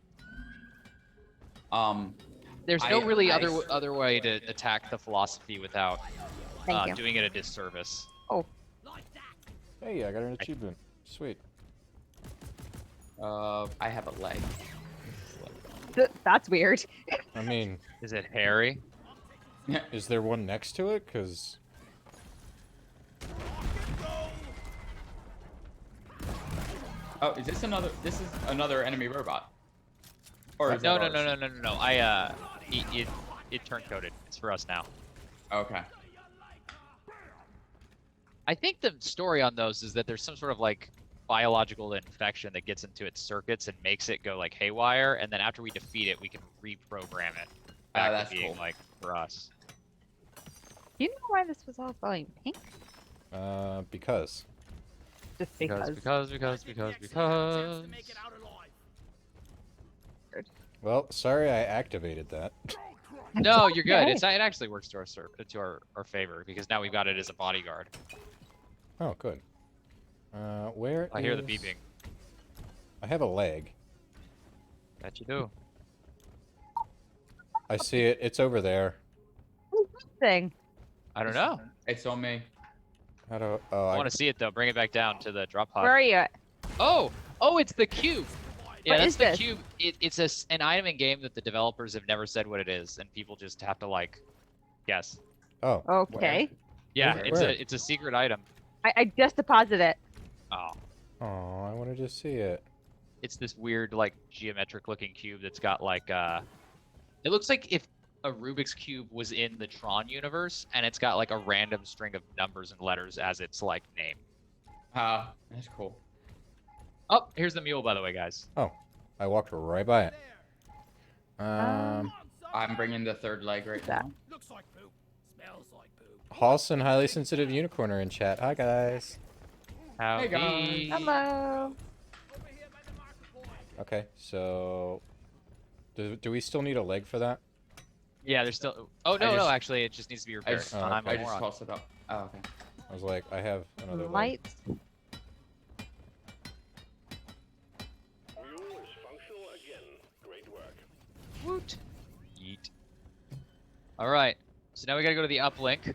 There's no really other way to attack the philosophy without Thank you. doing it a disservice. Hey, I got an achievement. Sweet. I have a leg. That's weird. I mean, Is it Harry? is there one next to it? Cause Oh, is this another? This is another enemy robot. Or is No, that no, no, ours? no, no, no, no. It turned coded. It's for us now. Okay. I think the story on those is that there's some sort of like biological infection that gets into its circuits and makes it go like haywire, and then after we defeat it, we can reprogram it back that's to being cool. like for us. Do you know why this was all glowing pink? because Just because. Because. well, sorry I activated that. No, you're good. Okay. It actually works to our favor because now we've got it as a bodyguard. Oh, good. Where I hear the is- beeping. I have a leg. Bet you do. I see it. It's over there. Thing. I don't know. It's on me. How do? Oh, I want to see it though. Bring it back down to the drop pod. Where are you at? Oh, it's the cube. Yeah, What that's is the this? cube. It's an item in game that the developers have never said what it is, and people just have to like guess. Oh. Okay. Yeah, Where? it's a secret item. I just deposited it. Oh, Oh, I wanted to see it. it's this weird like geometric looking cube that's got like it looks like if a Rubik's cube was in the Tron universe, and it's got like a random string of numbers and letters as its like name. That's cool. Oh, here's the mule, by the way, guys. Oh, I walked right by it. I'm bringing the third leg right That- now. Looks like poop. Smells like poop. Hoss and highly sensitive unicorn are in chat. Hi guys. Howdy. guys. Hello. Okay, so do we still need a leg for that? Yeah, there's still. Oh no, I no, just- actually, it just needs to be I repaired. just, Oh, I'm okay. a I just moron. tossed it up. Oh, okay. I was like, I have another leg. Lights. Mule is functional again. Great work. Woot. Yeet. All right. So now we gotta go to the uplink,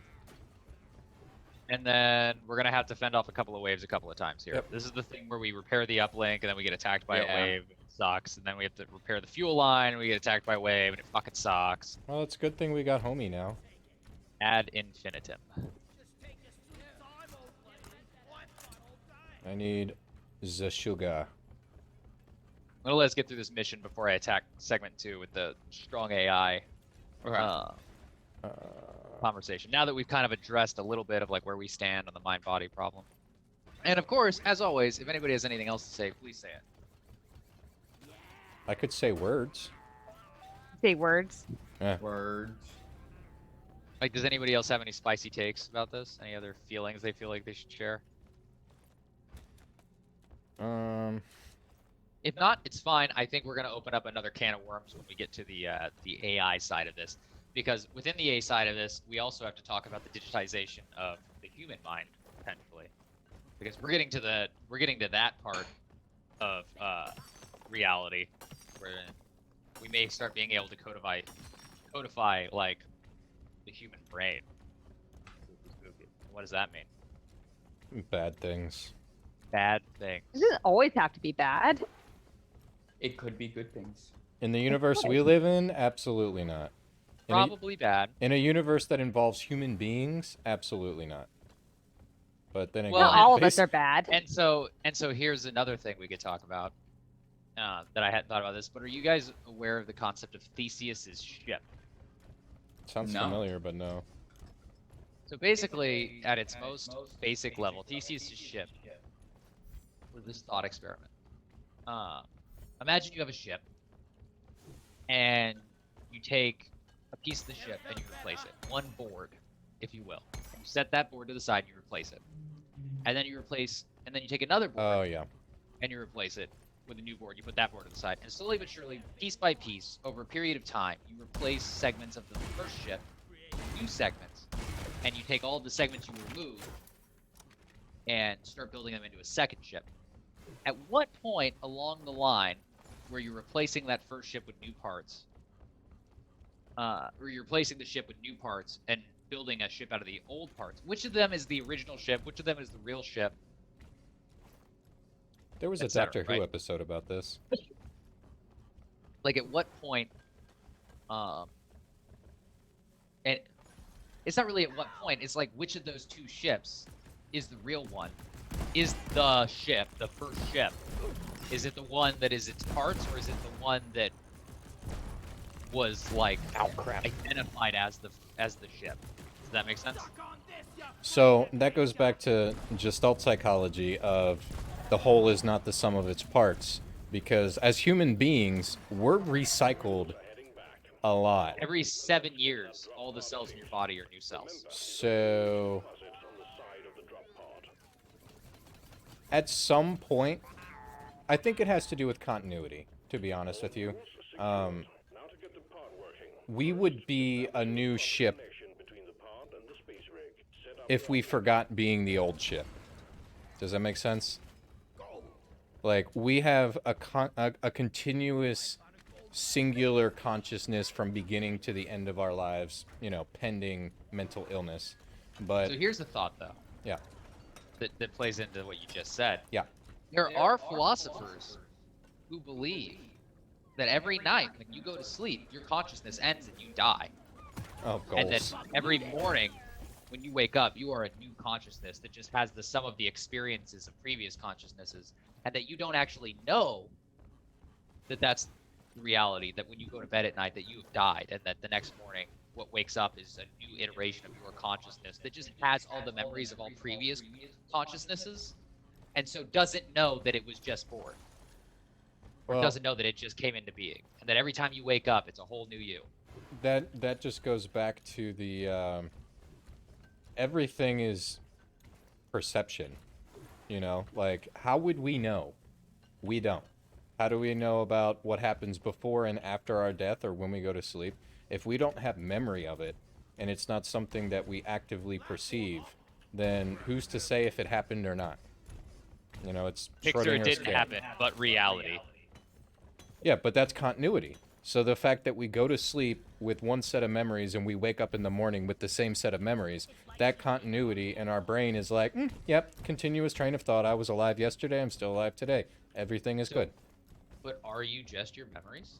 and then we're gonna have to fend off a couple of waves a couple of times here. Yep. This is the thing where we repair the uplink, and then we get attacked by Yeah. a wave. It sucks. And then we have to repair the fuel line, and we get attacked by a wave, and it fucking sucks. Well, it's a good thing we got homie now. Ad infinitum. I need the sugar. I'm gonna let us get through this mission before I attack segment 2 with the strong AI Okay. conversation. Now that we've kind of addressed a little bit of like where we stand on the mind-body problem. And of course, as always, if anybody has anything else to say, please say it. I could say words. Say words. Words. Like, does anybody else have any spicy takes about this? Any other feelings they feel like they should share? If not, it's fine. I think we're going to open up another can of worms when we get to the AI side of this, because within the AI side of this, we also have to talk about the digitization of the human mind potentially, because we're getting to that part of reality where we may start being able to codify like the human brain. What does that mean? Bad things. Bad things. It doesn't always have to be bad. It could be good things. In the universe we live in, absolutely not. Probably bad. In a universe that involves human beings, absolutely not. But then again, Well, Not all of us basi- are bad. And so here's another thing we could talk about that I hadn't thought about this. But are you guys aware of the concept of Theseus's ship? Sounds No. familiar, but no. So basically, at its most basic level, Theseus's ship was this thought experiment. Imagine you have a ship, and you take a piece of the ship and you replace it, one board, if you will. You set that board to the side and you replace it, and then you take another board Oh yeah. and you replace it with a new board. You put that board to the side, and slowly but surely, piece by piece, over a period of time, you replace segments of the first ship with new segments, and you take all of the segments you remove and start building them into a second ship. At what point along the line where you're replacing that first ship with new parts, or you're replacing the ship with new parts and building a ship out of the old parts, which of them is the original ship, which of them is the real ship? There was a Et cetera, Doctor Who right? episode about this. Like, at what point, and it's not really at what point, it's like, which of those two ships is the real one? Is the ship, the first ship, is it the one that is its parts, or is it the one that was, like, identified as the ship? Does that make sense? So that goes back to Gestalt psychology of the whole is not the sum of its parts, because as human beings, we're recycled a lot. Every 7 years, all the cells in your body are new cells. So at some point, I think it has to do with continuity, to be honest with you. We would be a new ship if we forgot being the old ship. Does that make sense? Like, we have a continuous singular consciousness from beginning to the end of our lives, you know, pending mental illness. But So here's the thought, though, yeah, that plays into what you just said. yeah. There are philosophers who believe that every night when you go to sleep, your consciousness ends and you die. Oh, And then goals. every morning, when you wake up, you are a new consciousness that just has the sum of the experiences of previous consciousnesses, and that you don't actually know that that's reality, that when you go to bed at night that you have died, and that the next morning what wakes up is a new iteration of your consciousness that just has all the memories of all previous consciousnesses, and so doesn't know that it was just born, or Well, doesn't know that it just came into being, and that every time you wake up it's a whole new you. that just goes back to the everything is perception. You know, like, how would we know? We don't. How do we know about what happens before and after our death or when we go to sleep? If we don't have memory of it, and it's not something that we actively perceive, then who's to say if it happened or not? You know, it's Picture it Schrodinger's didn't cat. happen, but reality. Yeah, but that's continuity. So the fact that we go to sleep with one set of memories and we wake up in the morning with the same set of memories, that continuity in our brain is like, yep, continuous train of thought. I was alive yesterday, I'm still alive today. Everything is good. But are you just your memories?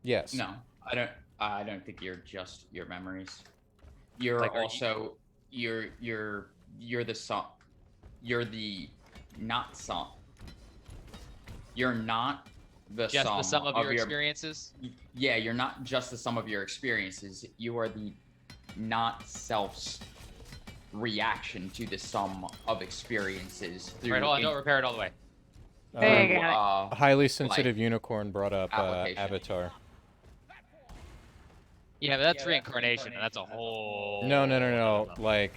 Yes. No, I don't think you're just your memories. You're Like, are you- also you're the sum. You're the not sum. You're not the Just sum the sum of your experiences? Yeah, you're not just the sum of your experiences. You are the not self's reaction to the sum of experiences. Right, hold on, don't repair it all the way. There you through, go. A highly sensitive unicorn brought up application. Avatar. Yeah, but that's reincarnation, and that's a whole... No. Like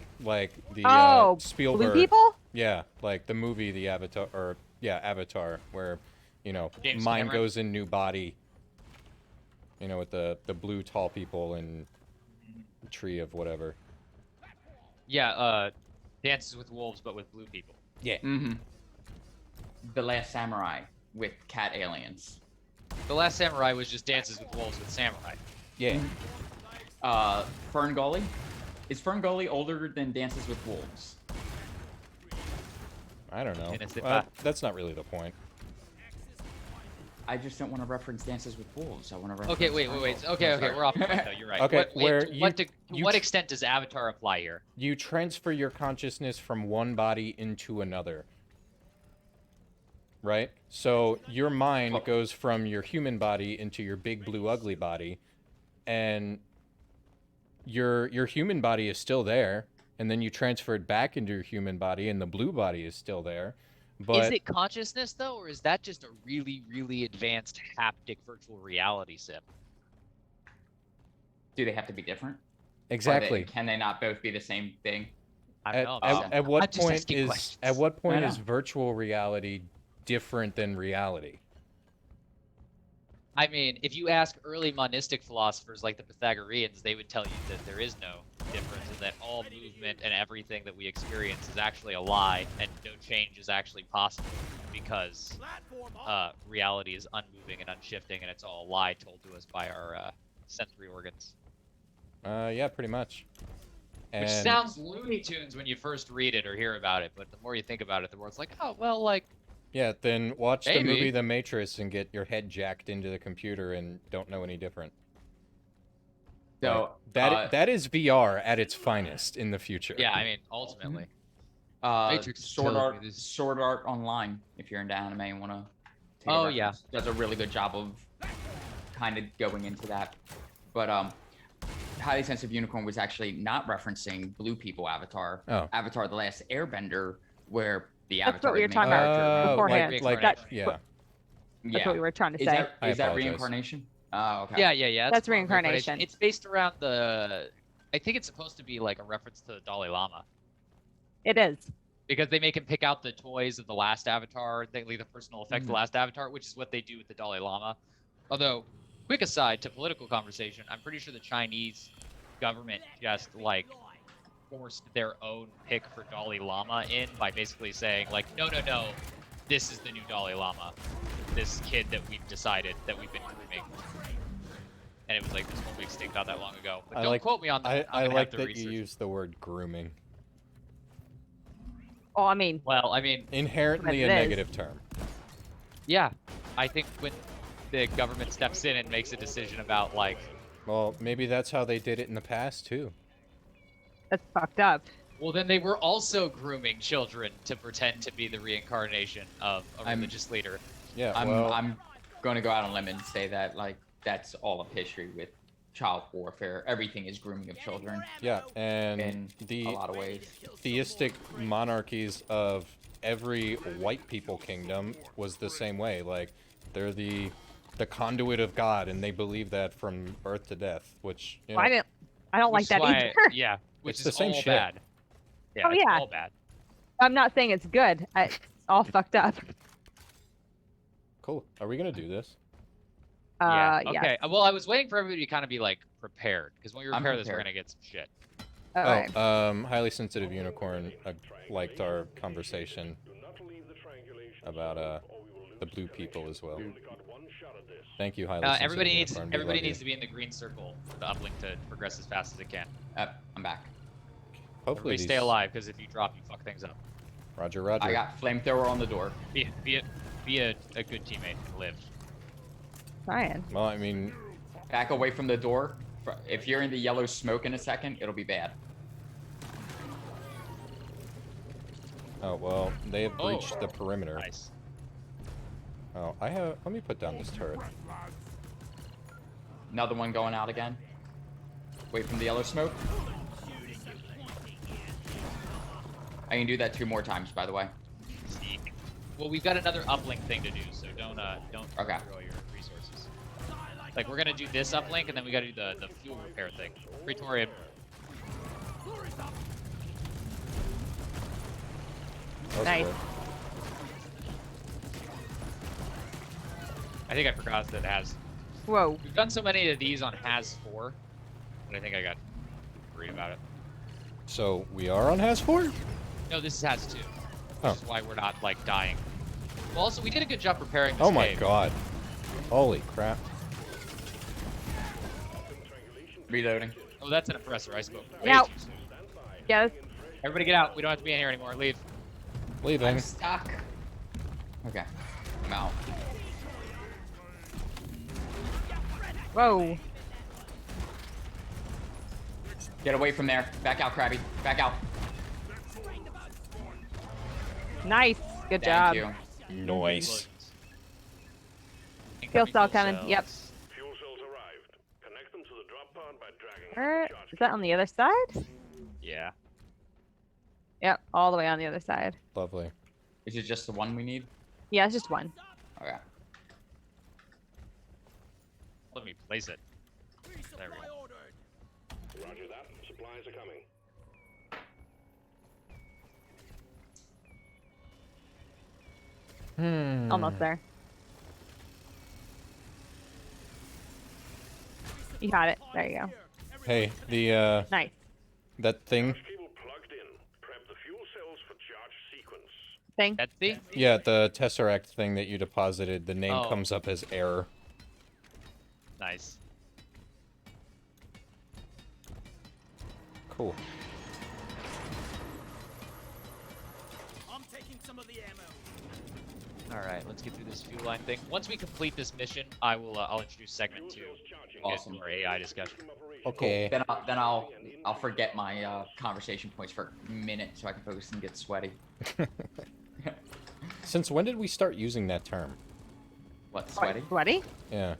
the Oh, Spielberg. blue people? Yeah, like the movie, the Avatar, or yeah, Avatar, where, you know, James mind Cameron? goes in new body. You know, with the blue tall people and tree of whatever. Yeah, Dances with Wolves, but with blue people. Yeah. Mm-hmm. The Last Samurai with cat aliens. The Last Samurai was just Dances with Wolves with samurai. Yeah. Ferngully. Is Ferngully older than Dances with Wolves? I don't know. And it's the That's not really the point. I just don't want to reference Dances with Wolves. I want to reference. Okay, wait. Ferngully. Okay, Sorry. we're off the point, though. You're right. Okay, where to you- what, to you what tr- extent does Avatar apply here? You transfer your consciousness from one body into another. Right? So your mind goes from your human body into your big blue ugly body, and your human body is still there, and then you transfer it back into your human body, and the blue body is still there. But Is it consciousness, though, or is that just a really, really advanced haptic virtual reality sim? Do they have to be different? exactly. Can they not both be the same thing? I don't know. At, at what I'm just point asking is questions. at what point I is know. virtual reality different than reality? I mean, if you ask early monistic philosophers like the Pythagoreans, they would tell you that there is no difference, and that all movement and everything that we experience is actually a lie, and no change is actually possible, because reality is unmoving and unshifting, and it's all a lie told to us by our sensory organs. Yeah, pretty much. And Which sounds Looney Tunes when you first read it or hear about it, but the more you think about it, the more it's like, oh, well, like, Yeah, then watch the Maybe. movie The Matrix and get your head jacked into the computer and don't know any different. So That is VR at its finest in the future. Yeah, I mean, ultimately. Matrix is Sword killing Art, me, this- Sword Art Online. If you're into anime and want to. Oh, yeah. does a really good job of kind of going into that. But Highly Sensitive Unicorn was actually not referencing Blue People Avatar. Oh. Avatar: The Last Airbender, where the That's Avatar. what we is were the talking main about character. beforehand. Like, That- yeah. That's what we were trying to Is say. that I is that apologize. reincarnation? Oh, okay. Yeah. That's more reincarnation. It's based around the. I think it's supposed to be like a reference to the Dalai Lama It is. because they make him pick out the toys of the last Avatar. They leave the personal effect of the last Avatar, which is what they do with the Dalai Lama. Although, quick aside to political conversation, I'm pretty sure the Chinese government just like forced their own pick for Dalai Lama in by basically saying like, no, this is the new Dalai Lama, this kid that we've decided that we've been grooming. And it was like this whole big stink not that long ago. But don't quote me on that. I I'm gonna like have to that research. you use the word grooming. Oh, I mean, Well, I mean, Inherently a It is. negative term. yeah, I think when the government steps in and makes a decision about like, Well, maybe that's how they did it in the past too. that's fucked up. well, then they were also grooming children to pretend to be the reincarnation of a religious leader. Yeah, I'm going to go out on a limb and say that like that's all of history with child warfare. Everything is grooming of children yeah, and in the a lot of ways. theistic monarchies of every white people kingdom was the same way. Like, they're the conduit of God, and they believe that from birth to death, which, you know, I don't like Which is that why- either. Yeah, which It's is the same all shit. bad. Yeah, Oh, it's yeah. all bad. I'm not saying it's good. It's all fucked up. cool. Are we gonna do this? Yeah. Yes. Okay. Well, I was waiting for everybody to kind of be like prepared because when we I'm repair this, we're prepared. gonna get some shit. All right. Highly sensitive unicorn liked our conversation about the blue people as well. Thank you, highly sensitive Everybody needs unicorn. We love you. to be in the green circle for the uplink to progress as fast as it can. I'm back. Hopefully Everybody stay these- alive because if you drop, you fuck things up. Roger, Roger. I got flamethrower on the door. Be a good teammate and live. Trying. Well, I mean, Back away from the door. If you're in the yellow smoke in a second, it'll be bad. oh well, they have breached Oh. the perimeter. Nice. Oh, I have. Let me put down this turret. Another one going out again. Wait from the yellow smoke. I can do that 2 more times, by the way. Well, we've got another uplink thing to do, so don't Okay. throw your resources. Like we're gonna do this uplink, and then we gotta do the fuel repair thing. Praetorian. That was Nice. quick. I think I forgot that it has. Whoa. We've done so many of these on Has 4, but I think I got worried about it. So we are on Has 4? No, this is Has 2, which Oh. is why we're not like dying. Well, also we did a good job preparing this Oh my cave. god. Holy crap. Reloading. Oh, that's an oppressor. I spoke. way Now- too soon. Yes. Everybody get out. We don't have to be in here anymore. Leave. Leaving. I'm stuck. Okay. I'm out. Whoa. Get away from there. Back out, Krabby. Back out. Nice. Good Thank job. you. Noise. Fuel Incoming cell fuel coming. Yep. cells. Fuel cells arrived. Connect them to the drop pod by dragging charge. Is that on the other side? Yeah. Yep. All the way on the other side. Lovely. Is it just the one we need? Yeah, it's just one. Okay. Let me place it. There we go. Roger that. Supplies are coming. Almost there. You got it. There you go. Hey, the Nice. that thing. Charge cable plugged in. Prep the fuel cells for charge sequence. Thing. That's the. Yeah, the Tesseract thing that you deposited, the name Oh. comes up as error. Nice. Cool. I'm taking some of the ammo. All right, let's get through this fuel line thing. Once we complete this mission, I'll introduce segment 2. Awesome. Our AI discussion. Okay. Then I'll forget my conversation points for a minute so I can focus and get sweaty. Since when did we start using that term? What, sweaty? Sweaty? Yeah.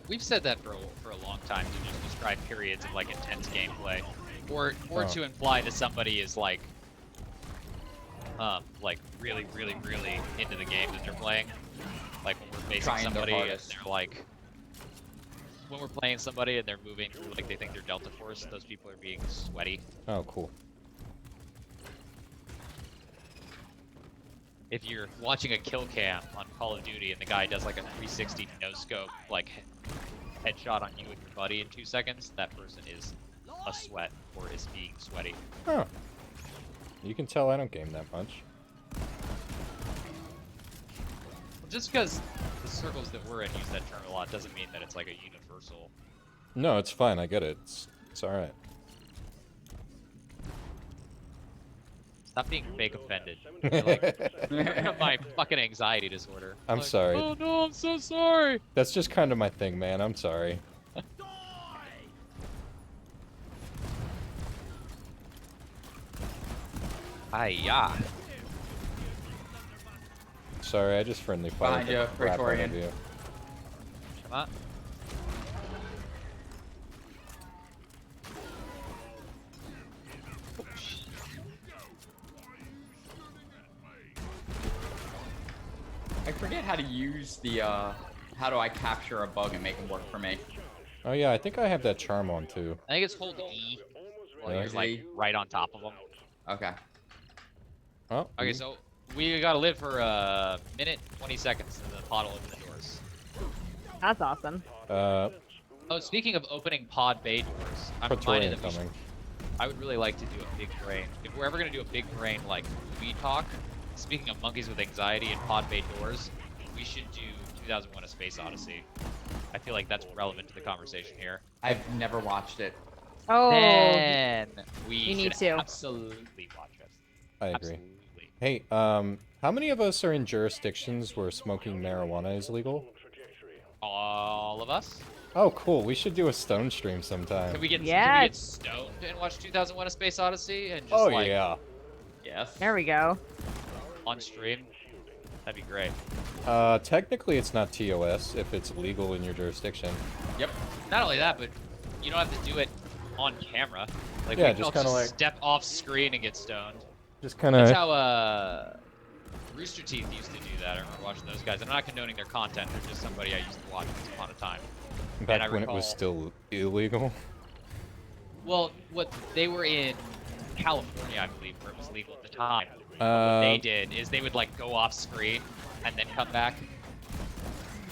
We've said that for a long time to just describe periods of like intense gameplay, or Oh. to imply that somebody is like really into the game that they're playing. Like when we're facing Trying their somebody and hardest. they're like, when we're playing somebody and they're moving through like they think they're Delta Force, those people are being sweaty. Oh, cool. If you're watching a kill cam on Call of Duty and the guy does like a 360 no scope like headshot on you with your buddy in 2 seconds, that person is a sweat or is being sweaty. Huh. You can tell I don't game that much. Just because the circles that we're in use that term a lot doesn't mean that it's like a universal. No, it's fine. I get it. It's all right. Stop being fake offended. You're like, my fucking anxiety disorder. I'm Like, sorry. Oh no, I'm so sorry. That's just kind of my thing, man. I'm sorry. Hi-ya. Sorry, I just friendly fired Behind the you, crap out of Praetorian. you. Come on. I forget how to use the how do I capture a bug and make it work for me? Oh yeah, I think I have that charm on too. I think it's hold E while Yeah. you're like E? right on top of them. Okay. Oh. Okay, so we gotta live for a minute 20 seconds and the pod will open the doors. That's awesome. Oh, speaking of opening pod bay doors, I'm reminded Praetorian that coming. I would really like to do a big brain. If we're ever gonna do a big brain like we talk, speaking of monkeys with anxiety and pod bay doors, we should do 2001: A Space Odyssey. I feel like that's relevant to the conversation here. I've never watched it. Oh, Then we you need should to. absolutely watch it. I agree. Absolutely. Hey, how many of us are in jurisdictions where smoking marijuana is legal? All of us? Oh, cool. We should do a stone stream sometime. Can we get Yes. stoned and watch 2001: A Space Odyssey and just Oh like yeah. Yes. there we go. on stream? That'd be great. Technically it's not TOS if it's legal in your jurisdiction. Yep. Not only that, but you don't have to do it on camera. Like Yeah, we can just all kinda like- step off screen and get stoned. Just kind That's of. how Rooster Teeth used to do that. I remember watching those guys. I'm not condoning their content. They're just somebody I used to watch once upon a time. Back I when it was recall- still illegal. Well, what they were in California, I believe, where it was legal at the time. What they did is they would like go off screen and then come back,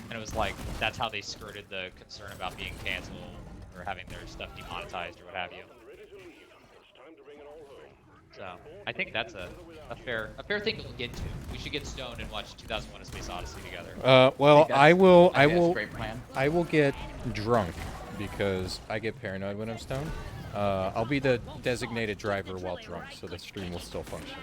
and it was like that's how they skirted the concern about being canceled or having their stuff demonetized or what have you. So I think that's a fair thing to look into. We should get stoned and watch 2001: A Space Odyssey together. Well, that's- I will. I think that's a will. great plan. I will get drunk because I get paranoid when I'm stoned. I'll be the designated driver while drunk, so the stream will still function.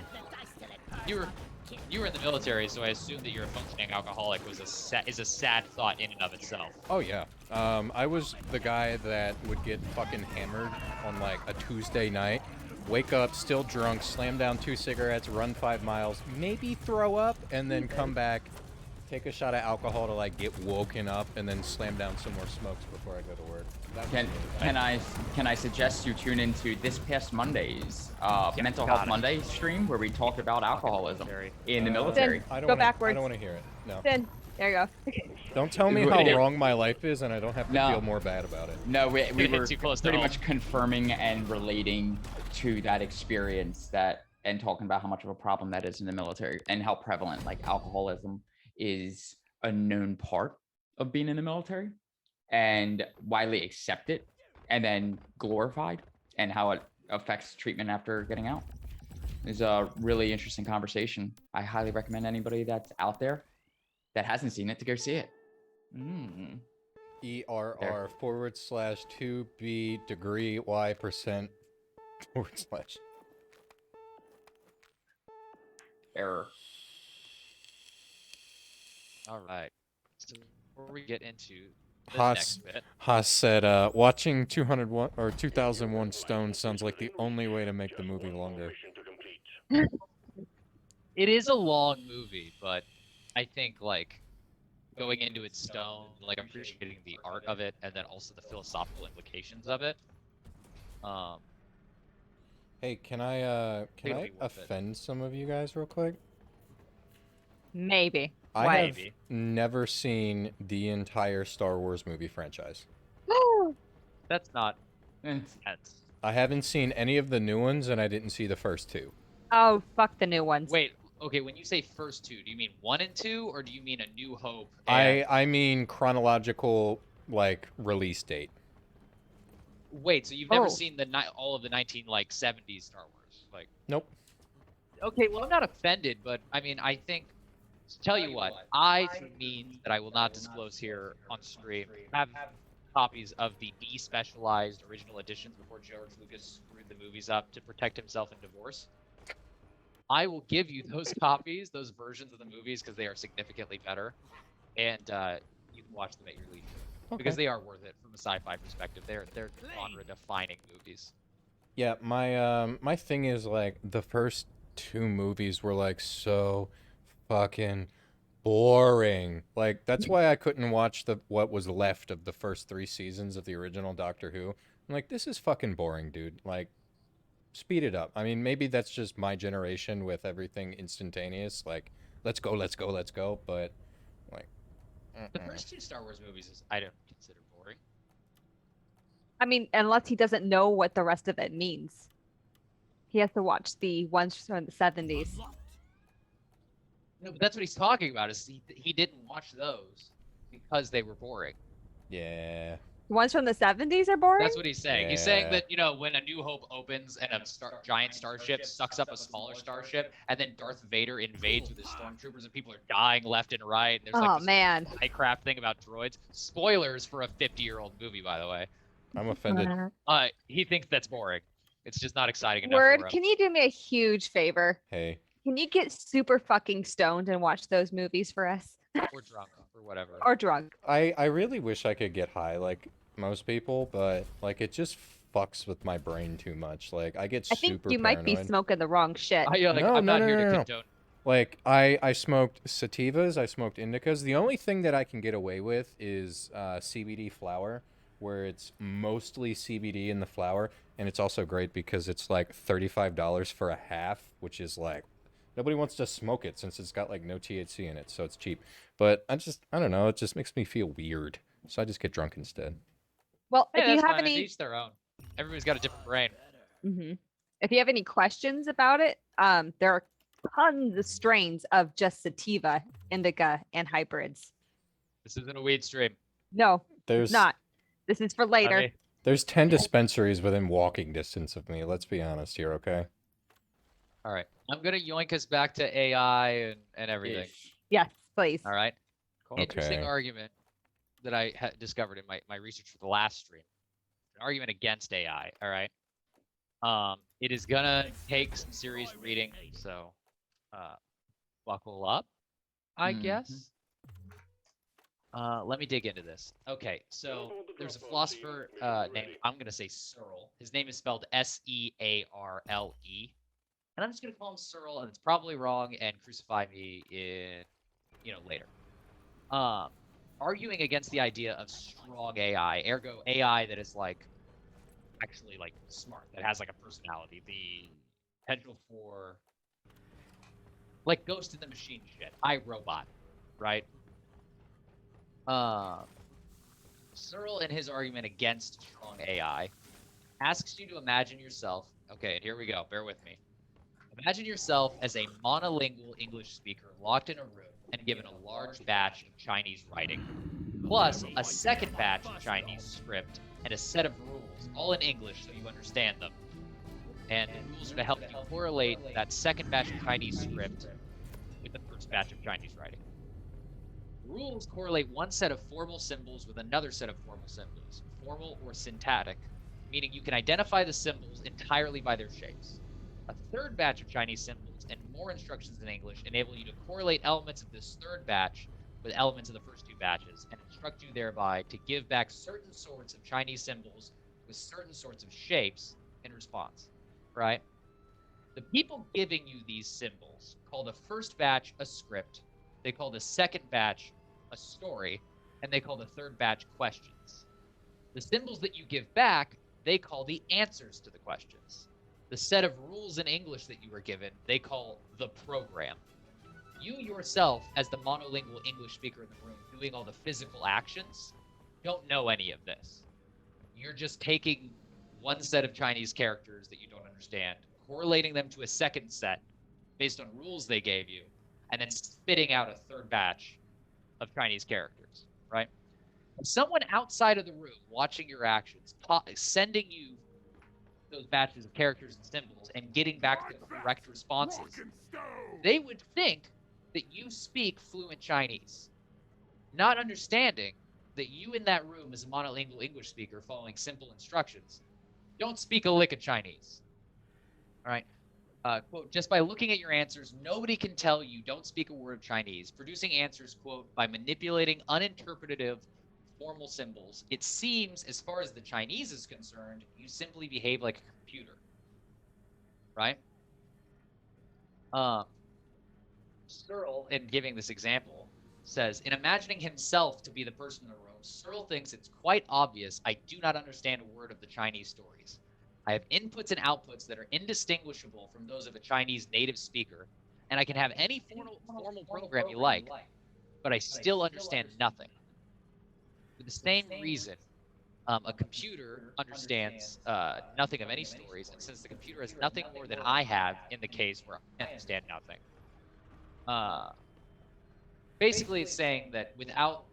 You were in the military, so I assume that you're a functioning alcoholic is a sad thought in and of itself. Oh yeah. I was the guy that would get fucking hammered on like a Tuesday night, wake up still drunk, slam down 2 cigarettes, run 5 miles, maybe throw up, and then come back, take a shot of alcohol to like get woken up, and then slam down some more smokes before I go to work. That was really bad. Can I suggest you tune into this past Monday's Mental Health got it. Monday stream where we talked about alcoholism military. in the military. I don't Go wanna, I backwards. don't want to hear it. No. Then there you go. Don't tell me It- how it- wrong my life is, and I don't have to No. feel more bad about it. No, we hit were too close to pretty home. much confirming and relating to that experience and talking about how much of a problem that is in the military and how prevalent like alcoholism is a known part of being in the military and widely accepted and then glorified, and how it affects treatment after getting out. It's a really interesting conversation. I highly recommend anybody that's out there that hasn't seen it to go see it. ERR / 2B degree Y percent / Error. All right. So before we get into the Haas, next bit, Haas said, watching 201 or 2001 Stone sounds like the only way to make the movie longer. Mission to complete. it is a long movie, but I think like going into its stone, like appreciating the art of it, and then also the philosophical implications of it. Hey, can I It'll be worth it. offend some of you guys real quick? Maybe. I Why? have never seen the entire Star Wars movie franchise. That's not It's- that's I haven't seen any of the new ones, and I didn't see the first two. Oh, fuck the new ones. Wait, okay, when you say first two, do you mean 1 and 2, or do you mean A New Hope? I mean chronological, like, release date. Wait, so you've never Oh. seen all of the 70s Star Wars? Like, Nope. okay, well I'm not offended, but I mean I think. Tell you what, I, through means that I will not disclose here on stream, have copies of the despecialized original editions before George Lucas screwed the movies up to protect himself in divorce. I will give you those copies, those versions of the movies, because they are significantly better, and you can watch them at your leisure. Because they are worth it from a sci-fi perspective. They're genre-defining movies. Yeah, my thing is, like, the first two movies were, like, so fucking boring. Like, that's why I couldn't watch what was left of the first 3 seasons of the original Doctor Who. I'm like, this is fucking boring, dude. Like, speed it up. I mean, maybe that's just my generation with everything instantaneous. Like, let's go, let's go, let's go. But, like, The first 2 Star Wars movies I don't consider boring. I mean, unless he doesn't know what the rest of it means. He has to watch the ones from the 70s. No, but that's what he's talking about. Is he didn't watch those because they were boring. yeah. The ones from the 70s are boring? That's what he's saying. He's saying Yeah. that, when A New Hope opens and a giant starship sucks up a smaller starship, and then Darth Vader invades with his stormtroopers, and people are dying left and right. And there's Oh, like this man. Minecraft thing about droids. Spoilers for a 50-year-old movie, by the way. I'm offended. He thinks that's boring. It's just not exciting enough Word, for him. can you do me a huge favor? Hey. Can you get super fucking stoned and watch those movies for us? Or drunk, or whatever. Or drunk? I really wish I could get high like most people, but, like, it just fucks with my brain too much. Like, I get I super think you might be paranoid. smoking the wrong shit. I'm No, not here to no. condone. Like, I smoked sativas, I smoked indicas. The only thing that I can get away with is CBD flower, where it's mostly CBD in the flower, and it's also great because it's like $35 for a half, which is like, nobody wants to smoke it since it's got like no THC in it, so it's cheap. But I don't know, it just makes me feel weird, so I just get drunk instead. Well, Hey, if you that's have fine. any, Each their own. Everybody's got a different brain. if you have any questions about it, there are tons of strains of just sativa, indica, and hybrids. This isn't a weed stream. No, There's it's not. This is for later. Honey. There's 10 dispensaries within walking distance of me. Let's be honest here, okay? All right. I'm going to yoink us back to AI and everything. Ish. Yes, please. All right. Interesting Okay. argument that I discovered in my research for the last stream. An argument against AI. All right. It is gonna take some serious reading, so buckle up, I guess. Let me dig into this. Okay, so there's a philosopher named, I'm gonna say Searle. His name is spelled Searle, and I'm just gonna call him Searle, and it's probably wrong, and crucify me in, later. Arguing against the idea of strong AI, ergo AI that is actually smart, that has a personality, the potential for Ghost in the Machine shit, iRobot, right? Searle, in his argument against strong AI, asks you to imagine yourself. Okay, and here we go. Bear with me. Imagine yourself as a monolingual English speaker locked in a room and given a large batch of Chinese writing, plus a second batch of Chinese script and a set of rules, all in English so you understand them. And the rules are to help you correlate that second batch of Chinese script with the first batch of Chinese writing. The rules correlate one set of formal symbols with another set of formal symbols, formal or syntactic, meaning you can identify the symbols entirely by their shapes. A third batch of Chinese symbols and more instructions in English enable you to correlate elements of this third batch with elements of the first 2 batches and instruct you thereby to give back certain sorts of Chinese symbols with certain sorts of shapes in response, right? The people giving you these symbols call the first batch a script, they call the second batch a story, and they call the third batch questions. The symbols that you give back, they call the answers to the questions. The set of rules in English that you were given, they call the program. You yourself, as the monolingual English speaker in the room, doing all the physical actions, don't know any of this. You're just taking one set of Chinese characters that you don't understand, correlating them to a second set based on rules they gave you, and then spitting out a third batch of Chinese characters, right? Someone outside of the room watching your actions, sending you those batches of characters and symbols and getting back the correct responses, they would think that you speak fluent Chinese, not understanding that you in that room as a monolingual English speaker following simple instructions don't speak a lick of Chinese. All right. Quote, just by looking at your answers, nobody can tell you don't speak a word of Chinese. Producing answers, quote, by manipulating uninterpretative formal symbols, it seems, as far as the Chinese is concerned, you simply behave like a computer, right? Searle, in giving this example, says, in imagining himself to be the person in the room, Searle thinks it's quite obvious I do not understand a word of the Chinese stories. I have inputs and outputs that are indistinguishable from those of a Chinese native speaker, and I can have any formal program you like, but I still understand nothing. For the same reason, a computer understands nothing of any stories, and since the computer has nothing more than I have in the case where I understand nothing, basically it's saying that without,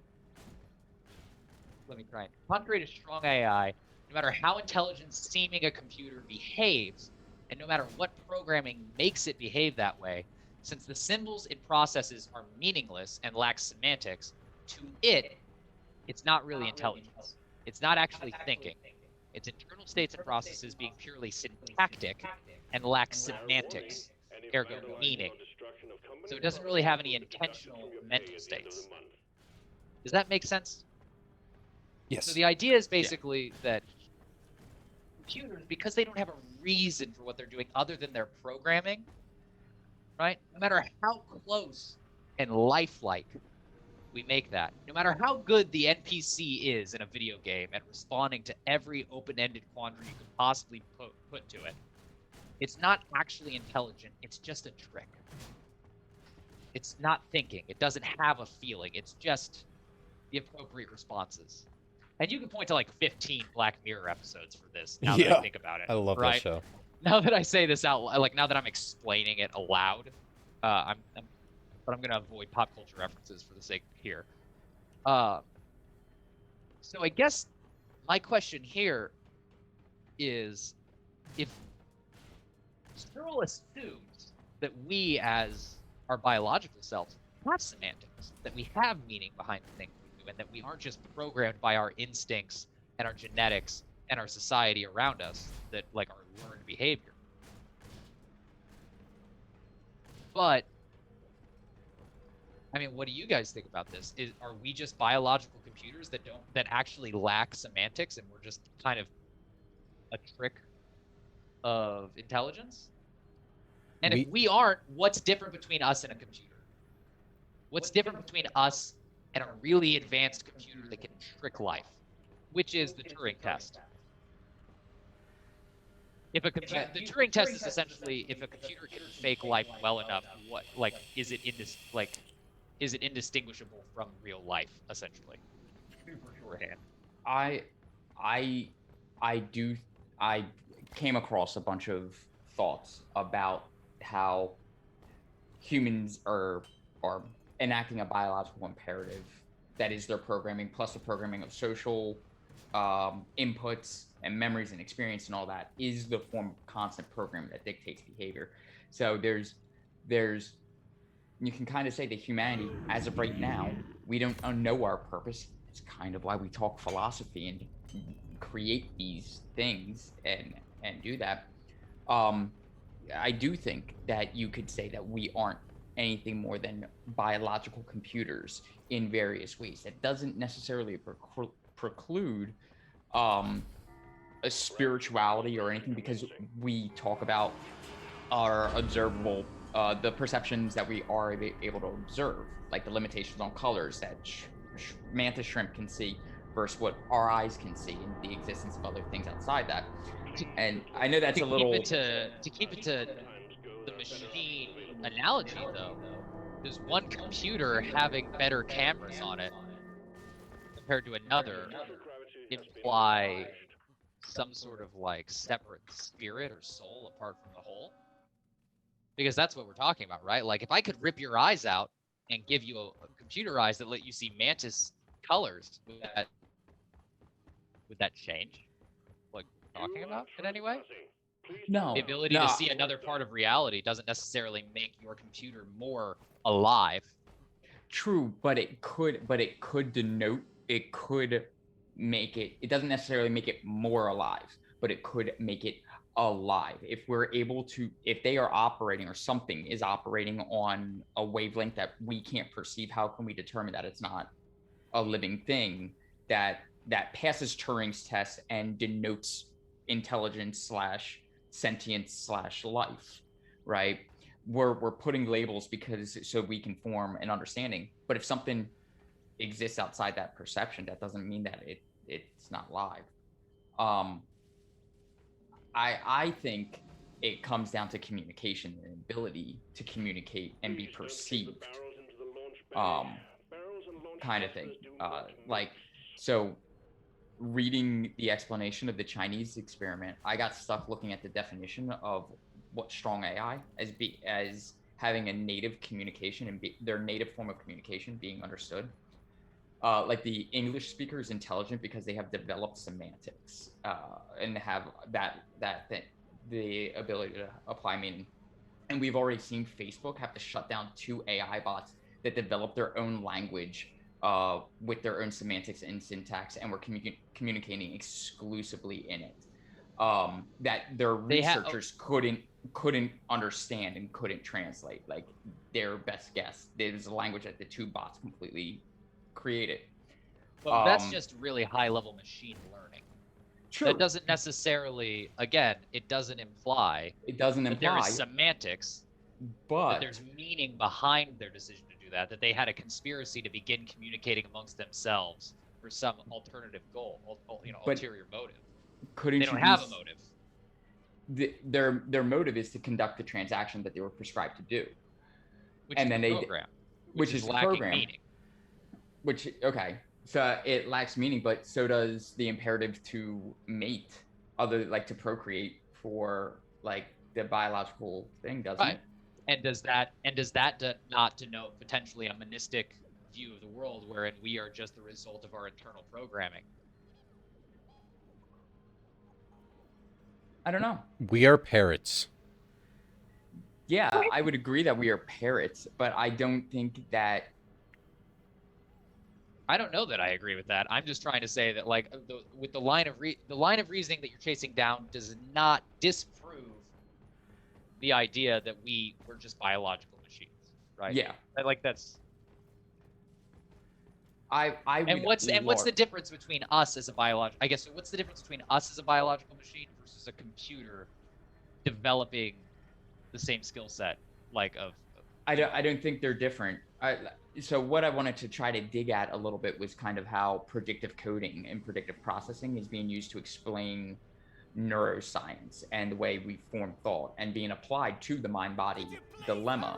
let me try, contrary to strong AI, no matter how intelligent seeming a computer behaves, and no matter what programming makes it behave that way, since the symbols it processes are meaningless and lack semantics, to it, it's not really intelligence. It's not actually thinking. Its internal states and processes being purely syntactic and lack semantics, ergo meaning. So it doesn't really have any intentional mental states. Does that make sense? Yes. So the idea is basically that computers, because they don't have a reason for what they're doing other than their programming, right? No matter how close and lifelike we make that, no matter how good the NPC is in a video game at responding to every open-ended quandary you could possibly put to it, it's not actually intelligent. It's just a trick. It's not thinking. It doesn't have a feeling. It's just the appropriate responses. And you can point to like 15 Black Mirror episodes for this. Now that I think about it, I love right? that show. Now that I say this out, like now that I'm explaining it aloud, but I'm gonna avoid pop culture references for the sake here. So I guess my question here is, if Searle assumes that we, as our biological selves, have semantics, that we have meaning behind the things we do, and that we aren't just programmed by our instincts and our genetics and our society around us, that like our learned behavior. But I mean, what do you guys think about this? Are we just biological computers that actually lack semantics, and we're just kind of a trick of intelligence? And if we aren't, what's different between us and a computer? What's different between us and a really advanced computer that can trick life? Which is the Turing test. If a computer, the Turing test is essentially if a computer can fake life well enough, what, like, is it indistinguishable from real life, essentially? Super shorthand. I came across a bunch of thoughts about how humans are enacting a biological imperative that is their programming plus the programming of social inputs and memories and experience and all that is the form of constant programming that dictates behavior. So there's you can kind of say that humanity, as of right now, we don't know our purpose. It's kind of why we talk philosophy and create these things and do that. I do think that you could say that we aren't anything more than biological computers in various ways. That doesn't necessarily preclude a spirituality or anything, because we talk about our observable, the perceptions that we are able to observe, like the limitations on colors that mantis shrimp can see versus what our eyes can see, and the existence of other things outside that. And I know that's a little. To keep it to the machine analogy, though, does one computer having better cameras on it compared to another imply some sort of like separate spirit or soul apart from the whole? Because that's what we're talking about, right? Like if I could rip your eyes out and give you a computer eyes that let you see mantis colors, would that change what we're talking about in any way? No. The ability to see another part of reality doesn't necessarily make your computer more alive. True, but it could denote, it could make it, it doesn't necessarily make it more alive, but it could make it alive. If we're able to, if they are operating, or something is operating on a wavelength that we can't perceive, how can we determine that it's not a living thing that passes Turing's test and denotes intelligence slash sentience slash life, right? We're putting labels because so we can form an understanding. But if something exists outside that perception, that doesn't mean that it's not live. I think it comes down to communication and ability to communicate and be perceived, kind of thing. Like, so reading the explanation of the Chinese experiment, I got stuck looking at the definition of what strong AI as having a native communication and their native form of communication being understood. Like the English speaker is intelligent because they have developed semantics and have the ability to apply meaning. And we've already seen Facebook have to shut down 2 AI bots that develop their own language with their own semantics and syntax, and were communicating exclusively in it. That their researchers couldn't understand and couldn't translate. Like their best guess, there's a language that the 2 bots completely created. But that's just really high-level machine learning. True. That doesn't necessarily, again, it doesn't imply. It doesn't that imply. there is semantics, but that there's meaning behind their decision to do that. That they had a conspiracy to begin communicating amongst themselves for some alternative goal, ulterior motive. Couldn't they don't have a motive. Their motive is to conduct the transaction that they were prescribed to do, Which and is then the they program, which is lacking program. meaning. Which, okay, so it lacks meaning, but so does the imperative to mate, to procreate for like the biological thing, doesn't it? And does that not denote potentially a monistic view of the world, wherein we are just the result of our internal programming? I don't know. We are parrots. Yeah, I would agree that we are parrots, but I don't think that. I don't know that I agree with that. I'm just trying to say that, like, with the line of reasoning that you're chasing down does not disprove the idea that we're just biological machines, right? Yeah. Like that's. What's the difference between us as a biological? I guess what's the difference between us as a biological machine versus a computer developing the same skill set, like of? I don't think they're different. So what I wanted to try to dig at a little bit was kind of how predictive coding and predictive processing is being used to explain neuroscience and the way we form thought, and being applied to the mind-body dilemma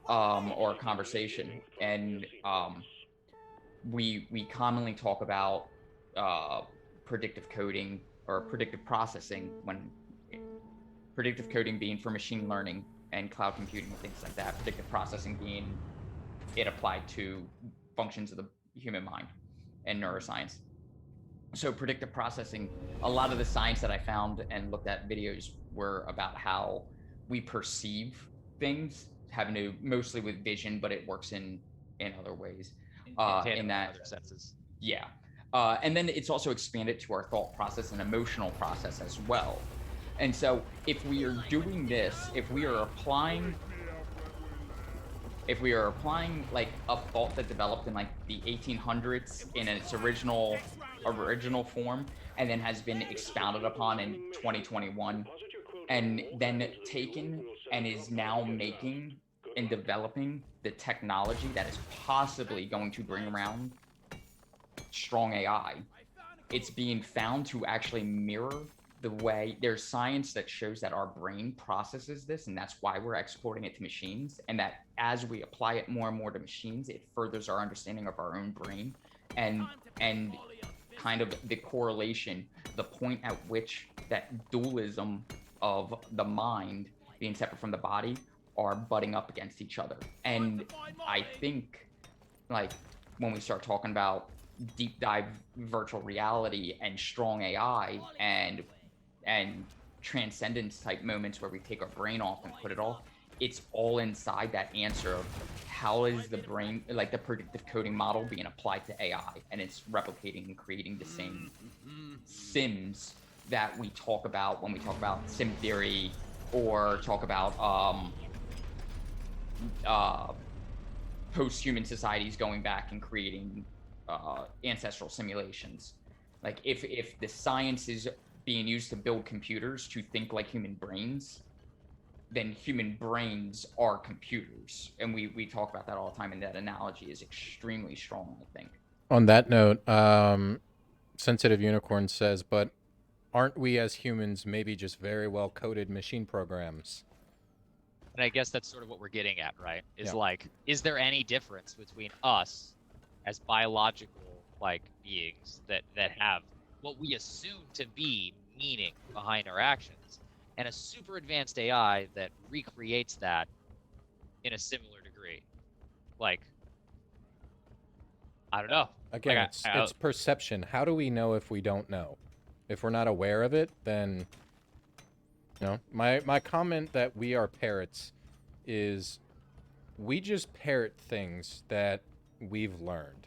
or conversation. And we commonly talk about predictive coding or predictive processing, when predictive coding being for machine learning and cloud computing and things like that, predictive processing being it applied to functions of the human mind and neuroscience. So predictive processing, a lot of the science that I found and looked at videos were about how we perceive things, having to mostly with vision, but it works in other ways. In that other senses. Yeah. And then it's also expanded to our thought process and emotional process as well. And so if we are doing this, if we are applying if we are applying like a thought that developed in like the 1800s in its original form and then has been expounded upon in 2021 and then taken and is now making and developing the technology that is possibly going to bring around strong AI, it's being found to actually mirror the way there's science that shows that our brain processes this, and that's why we're exporting it to machines, and that as we apply it more and more to machines, it furthers our understanding of our own brain and kind of the correlation, the point at which that dualism of the mind being separate from the body are butting up against each other. And I think like when we start talking about deep dive virtual reality and strong AI and transcendence type moments where we take our brain off and put it off, it's all inside that answer of how is the brain, like the predictive coding model, being applied to AI, and it's replicating and creating the same sims that we talk about when we talk about sim theory or talk about post-human societies going back and creating ancestral simulations. Like if the science is being used to build computers to think like human brains, then human brains are computers. And we talk about that all the time, and that analogy is extremely strong, I think. On that note, Sensitive Unicorn says, but aren't we as humans maybe just very well coded machine programs? And I guess that's sort of what we're getting at, right? Is Yeah. like, is there any difference between us as biological like beings that have what we assume to be meaning behind our actions, and a super advanced AI that recreates that in a similar degree? Like, I don't know. Again, Like, it's perception. How do we know if we don't know? If we're not aware of it, then, you know, my comment that we are parrots is we just parrot things that we've learned.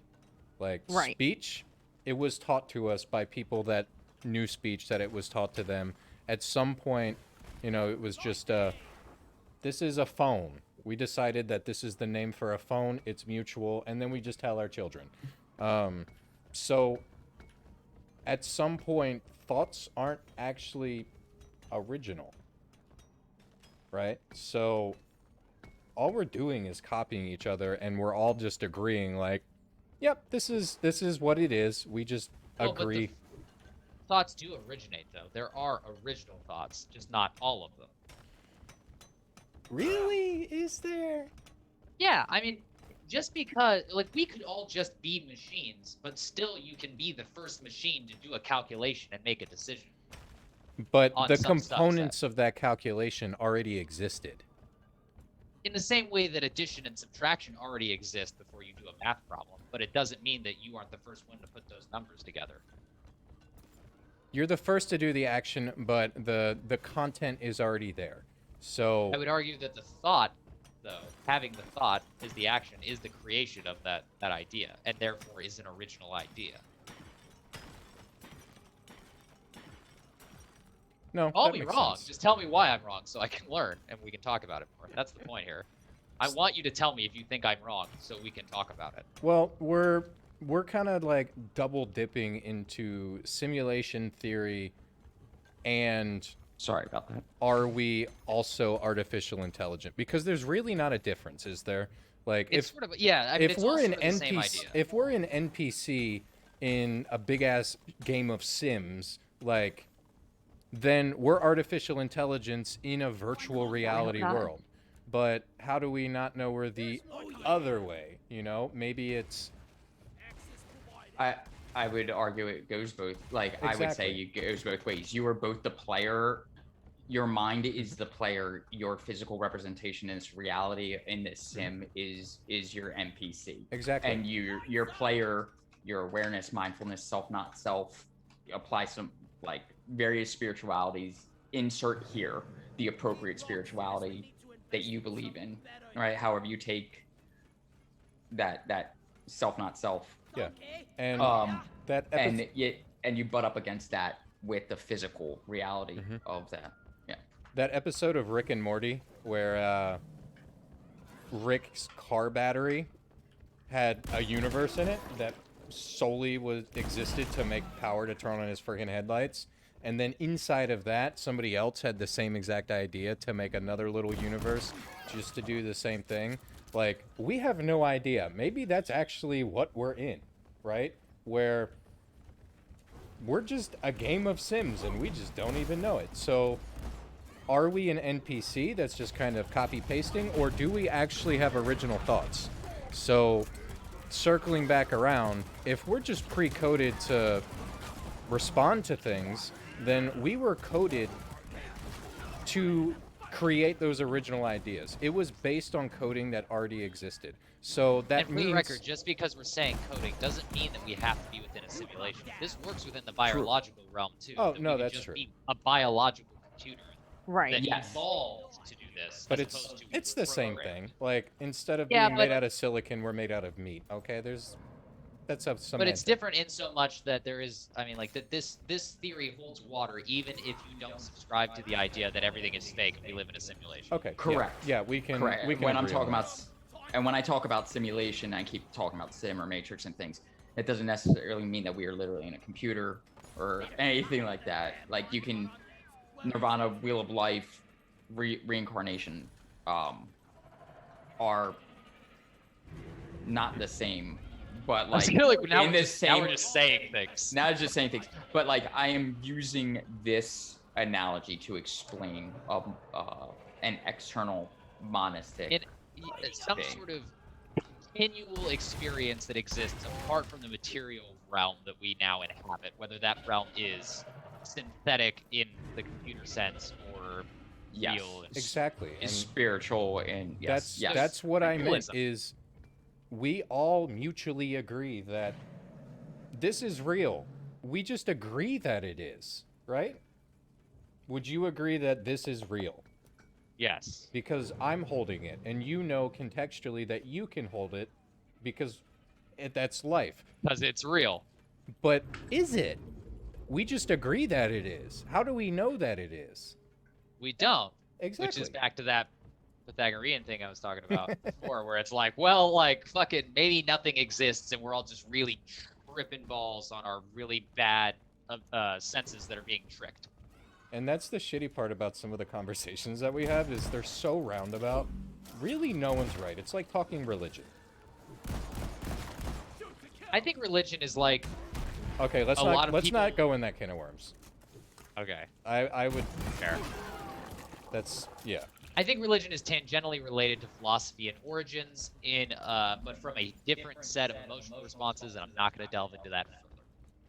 Like Right. speech, it was taught to us by people that knew speech, that it was taught to them. At some point, you know, it was just this is a phone. We decided that this is the name for a phone. It's mutual, and then we just tell our children. So at some point, thoughts aren't actually original, right? So all we're doing is copying each other, and we're all just agreeing, like, yep, this is what it is. We just Well, but the agree. thoughts do originate, though. There are original thoughts, just not all of them. Really? Is there? Yeah, I mean, just because, like, we could all just be machines, but still you can be the first machine to do a calculation and make a decision. But On the some components of that calculation already existed. In the same way that addition and subtraction already exist before you do a math problem, but it doesn't mean that you aren't the first one to put those numbers together. You're the first to do the action, but the content is already there. So I would argue that the thought, though, having the thought is the action, is the creation of that idea, and therefore is an original idea. no, Call that me makes wrong. sense. Just tell me why I'm wrong so I can learn and we can talk about it more. That's the point here. I want you to tell me if you think I'm wrong so we can talk about it. Well, we're kind of like double dipping into simulation theory, and Sorry about that. are we also artificial intelligent? Because there's really not a difference, is there? Like It's sort of, yeah, I mean, if it's we're all an sort of the same NPC, idea. if we're an NPC in a big ass game of Sims, like, then we're artificial intelligence in a virtual reality not. world. But how do we not know we're the other way? You know, maybe it's I would argue it goes both. Like I would say Exactly. it goes both ways. You are both the player. Your mind is the player. Your physical representation in this reality in this sim is your NPC. Exactly. And your player, your awareness, mindfulness, self, not self, apply some like various spiritualities. Insert here the appropriate spirituality that you believe in, right? However you take that self, not self. yeah. And that And you butt up against that with the physical reality of that. Yeah. that episode of Rick and Morty where Rick's car battery had a universe in it that solely existed to make power to turn on his friggin' headlights. And then inside of that, somebody else had the same exact idea to make another little universe just to do the same thing. Like, we have no idea. Maybe that's actually what we're in, right? Where we're just a game of Sims and we just don't even know it. So, are we an NPC that's just kind of copy-pasting, or do we actually have original thoughts? So, circling back around, if we're just pre-coded to respond to things, then we were coded to create those original ideas. It was based on coding that already existed. So that And for means... the record, just because we're saying coding doesn't mean that we have to be within a simulation. This works within the biological realm too. Oh, that no, we could that's just true. Be a biological computer Right. that Yes. evolved to do this. But as it's opposed to we it's were the same programmed. thing. Like, instead of Yeah, being but- made out of silicon, we're made out of meat. Okay, that's a semantic. But it's different in so much that there is, I mean, like, that this theory holds water even if you don't subscribe to the idea that everything is fake and we live in a simulation. Okay. yeah, Correct. Yeah, we can. Correct. We can When I'm agree on talking that. about, and when I talk about simulation, I keep talking about sim or matrix and things. It doesn't necessarily mean that we are literally in a computer or anything like that. Like, you can, Nirvana, Wheel of Life, reincarnation, are not the same. But I was like, gonna, like now, in we're this just, now same, we're just saying things. now it's just saying things. But like, I am using this analogy to explain an external monistic. Some thing. sort of continual experience that exists apart from the material realm that we now inhabit, whether that realm is synthetic in the computer sense or Yes. real. And Exactly. is And spiritual and yes, yes. that's what I meant Dualism. is we all mutually agree that this is real. We just agree that it is, right? Would you agree that this is real? Yes. Because I'm holding it, and you know contextually that you can hold it because that's life. Because it's real. But is it? We just agree that it is. How do we know that it is? We don't. Exactly. Which is back to that Pythagorean thing I was talking about before, where it's like, well, like, fucking, maybe nothing exists and we're all just really tripping balls on our really bad senses that are being tricked. And that's the shitty part about some of the conversations that we have is they're so roundabout. Really, no one's right. It's like talking religion. I think religion is like, Okay, let's A lot not of let's not people- go in that can of worms. okay, I would. fair. That's yeah. I think religion is tangentially related to philosophy and origins, but from a different set of emotional responses, and I'm not going to delve into that further.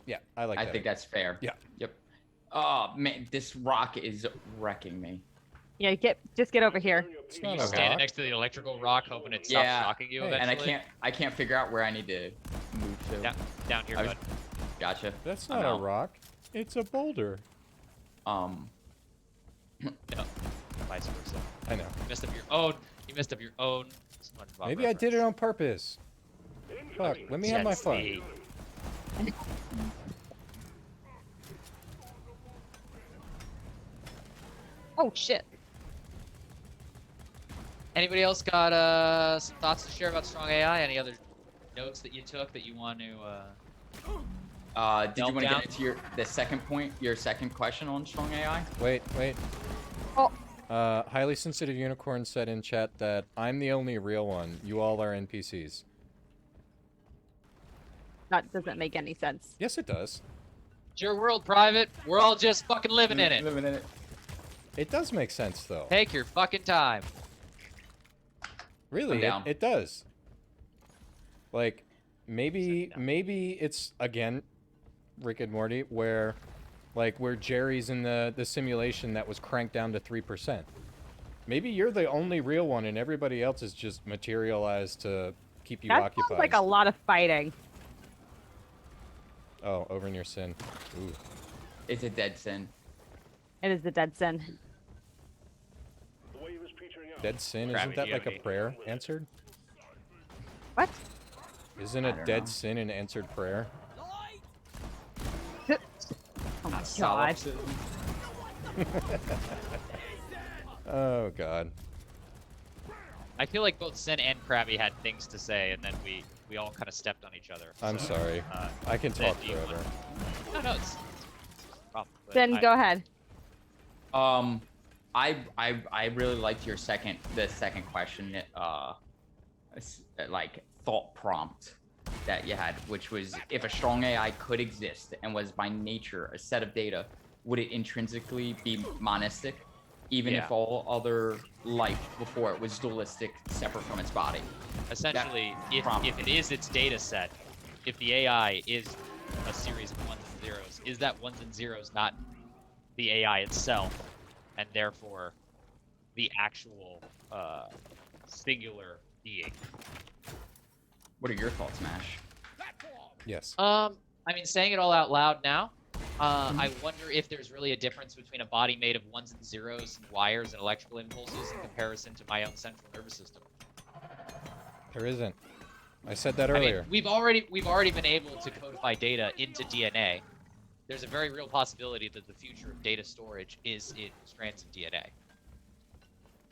Yeah, I like I that. think that's fair. Yeah. Yep. Oh man, this rock is wrecking me. Yeah, just get over here. It's You not just a standing rock. next to the electrical rock, hoping it stops Yeah. shocking you Hey. eventually. And I can't figure out where I need to move to. Down here, I was- bud. Gotcha. That's I'm not a out. rock. It's a boulder. No, vice versa. I know. You messed up your own. You messed up your own. SpongeBob Maybe I did it reference. on purpose. Fuck. Let me have my fun. Jesse. Oh shit. Anybody else got some thoughts to share about strong AI? Any other notes that you took that you want to? Did you Melt want to down? get into the second point, your second question on strong AI? Wait. Oh, Highly sensitive unicorn said in chat that I'm the only real one. You all are NPCs. that doesn't make any sense. Yes, it does. It's your world, private. We're all just fucking living in it. Living in it. It does make sense though. Take your fucking time. Really, I'm down. it does. Like, maybe it's again, Rick and Morty, where Jerry's in the simulation that was cranked down to 3%. Maybe you're the only real one, and everybody else is just materialized to keep you That occupied. sounds like a lot of fighting. Oh, over in your sin. Ooh. It's a dead sin. It is the dead sin. The wave is petering out. Dead sin, Crap, isn't that like a Yogi. prayer answered? What? Isn't I a don't dead know. sin an answered prayer? Oh my god. Solipsism. Oh god. I feel like both Sin and Krabby had things to say, and then we all kind of stepped on each other. I'm So, sorry. I can Sin, talk do you want- forever. No, it's a problem, but Then go ahead. I really liked the second question, like thought prompt that you had, which was if a strong AI could exist and was by nature a set of data, would it intrinsically be monistic, even Yeah. if all other life before it was dualistic, separate from its body? essentially, if prompt. it is its data set, if the AI is a series of ones and zeros, is that ones and zeros not the AI itself, and therefore the actual singular being? What are your thoughts, Mash? Yes. I mean, saying it all out loud now, I wonder if there's really a difference between a body made of ones and zeros and wires and electrical impulses in comparison to my own central nervous system. There isn't. I said that I earlier. mean, we've already been able to codify data into DNA. There's a very real possibility that the future of data storage is in strands of DNA.